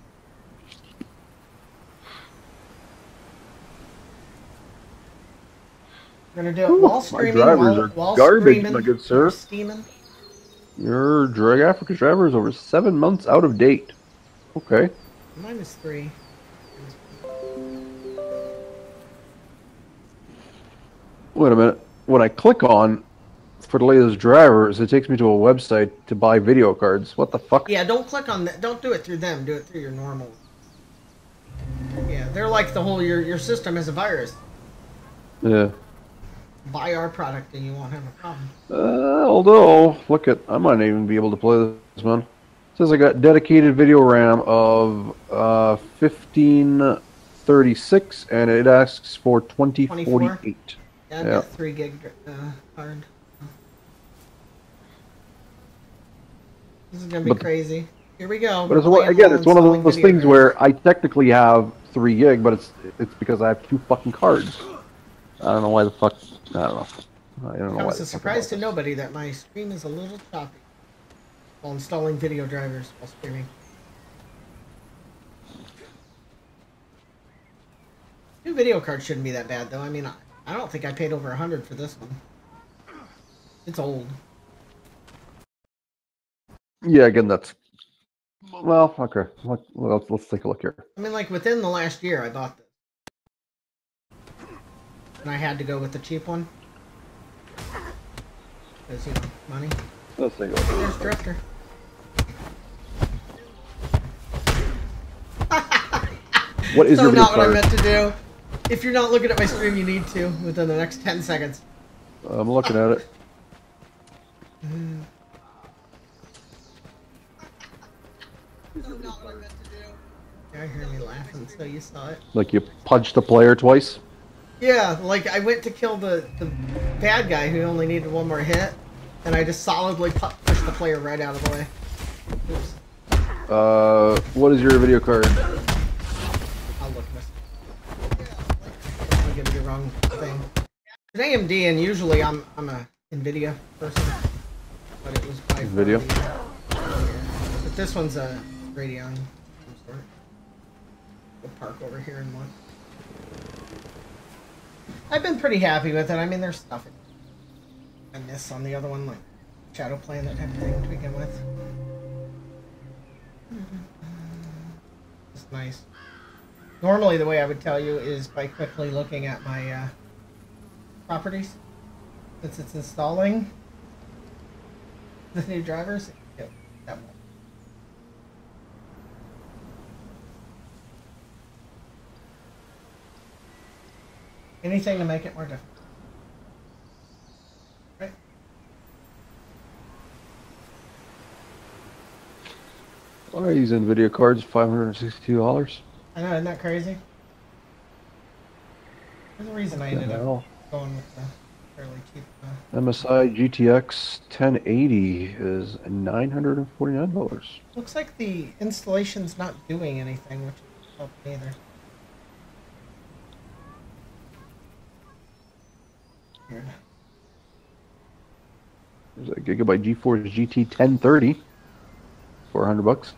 We're gonna do it while streaming. My drivers are garbage, my good sir. Steaming. Your Drag Africa driver is over 7 months out of date. Okay. Mine is 3. Wait a minute. When I click on for the latest drivers, it takes me to a website to buy video cards. What the fuck? Yeah, don't click on that. Don't do it through them. Do it through your normal. Yeah, they're like the whole your system is a virus. Yeah. Buy our product and you won't have a problem. Although, look at, I might not even be able to play this one. It says I got dedicated video RAM of 1536, and it asks for 2048. Yeah, I've got 3 gig card. This is gonna be crazy. Here we go. But it's it's one of those things where I technically have 3 gig, but it's because I have 2 fucking cards. I don't know why the fuck. I don't know. I don't know why. It's a surprise to nobody that my stream is a little choppy while installing video drivers while streaming. New video cards shouldn't be that bad, though. I mean, I don't think I paid over 100 for this one. It's old. Yeah, again, that's. Well, okay. Let's take a look here. I mean, like, within the last year, I bought this. And I had to go with the cheap one. Because, you know, money. Let's take a look. There's Drifter. What is so your video not what I card? meant to do. If you're not looking at my stream, you need to within the next 10 seconds. I'm looking at it. I heard me laughing, so you saw it. Like you punched the player twice? Yeah, like I went to kill the bad guy who only needed 1 more hit, and I just solidly pushed the player right out of the way. Oops. What is your video card? I'll look this. I'm gonna do the wrong thing. It's AMD, and usually I'm a NVIDIA person, but it was by NVIDIA. But this one's a Radeon. I'm sorry. We'll park over here and look. I've been pretty happy with it. I mean, there's stuff I miss on the other one, like Shadow Plan, that type of thing to begin with. It's nice. Normally, the way I would tell you is by quickly looking at my properties. Since it's installing the new drivers, yep, that one. Anything to make it more difficult. Right? Why are these NVIDIA cards $562? I know, isn't that crazy? There's a reason I ended up going with the fairly cheap. MSI GTX 1080 is $949. Looks like the installation's not doing anything, which doesn't help either. Weird. There's a Gigabyte GeForce GT 1030, $400.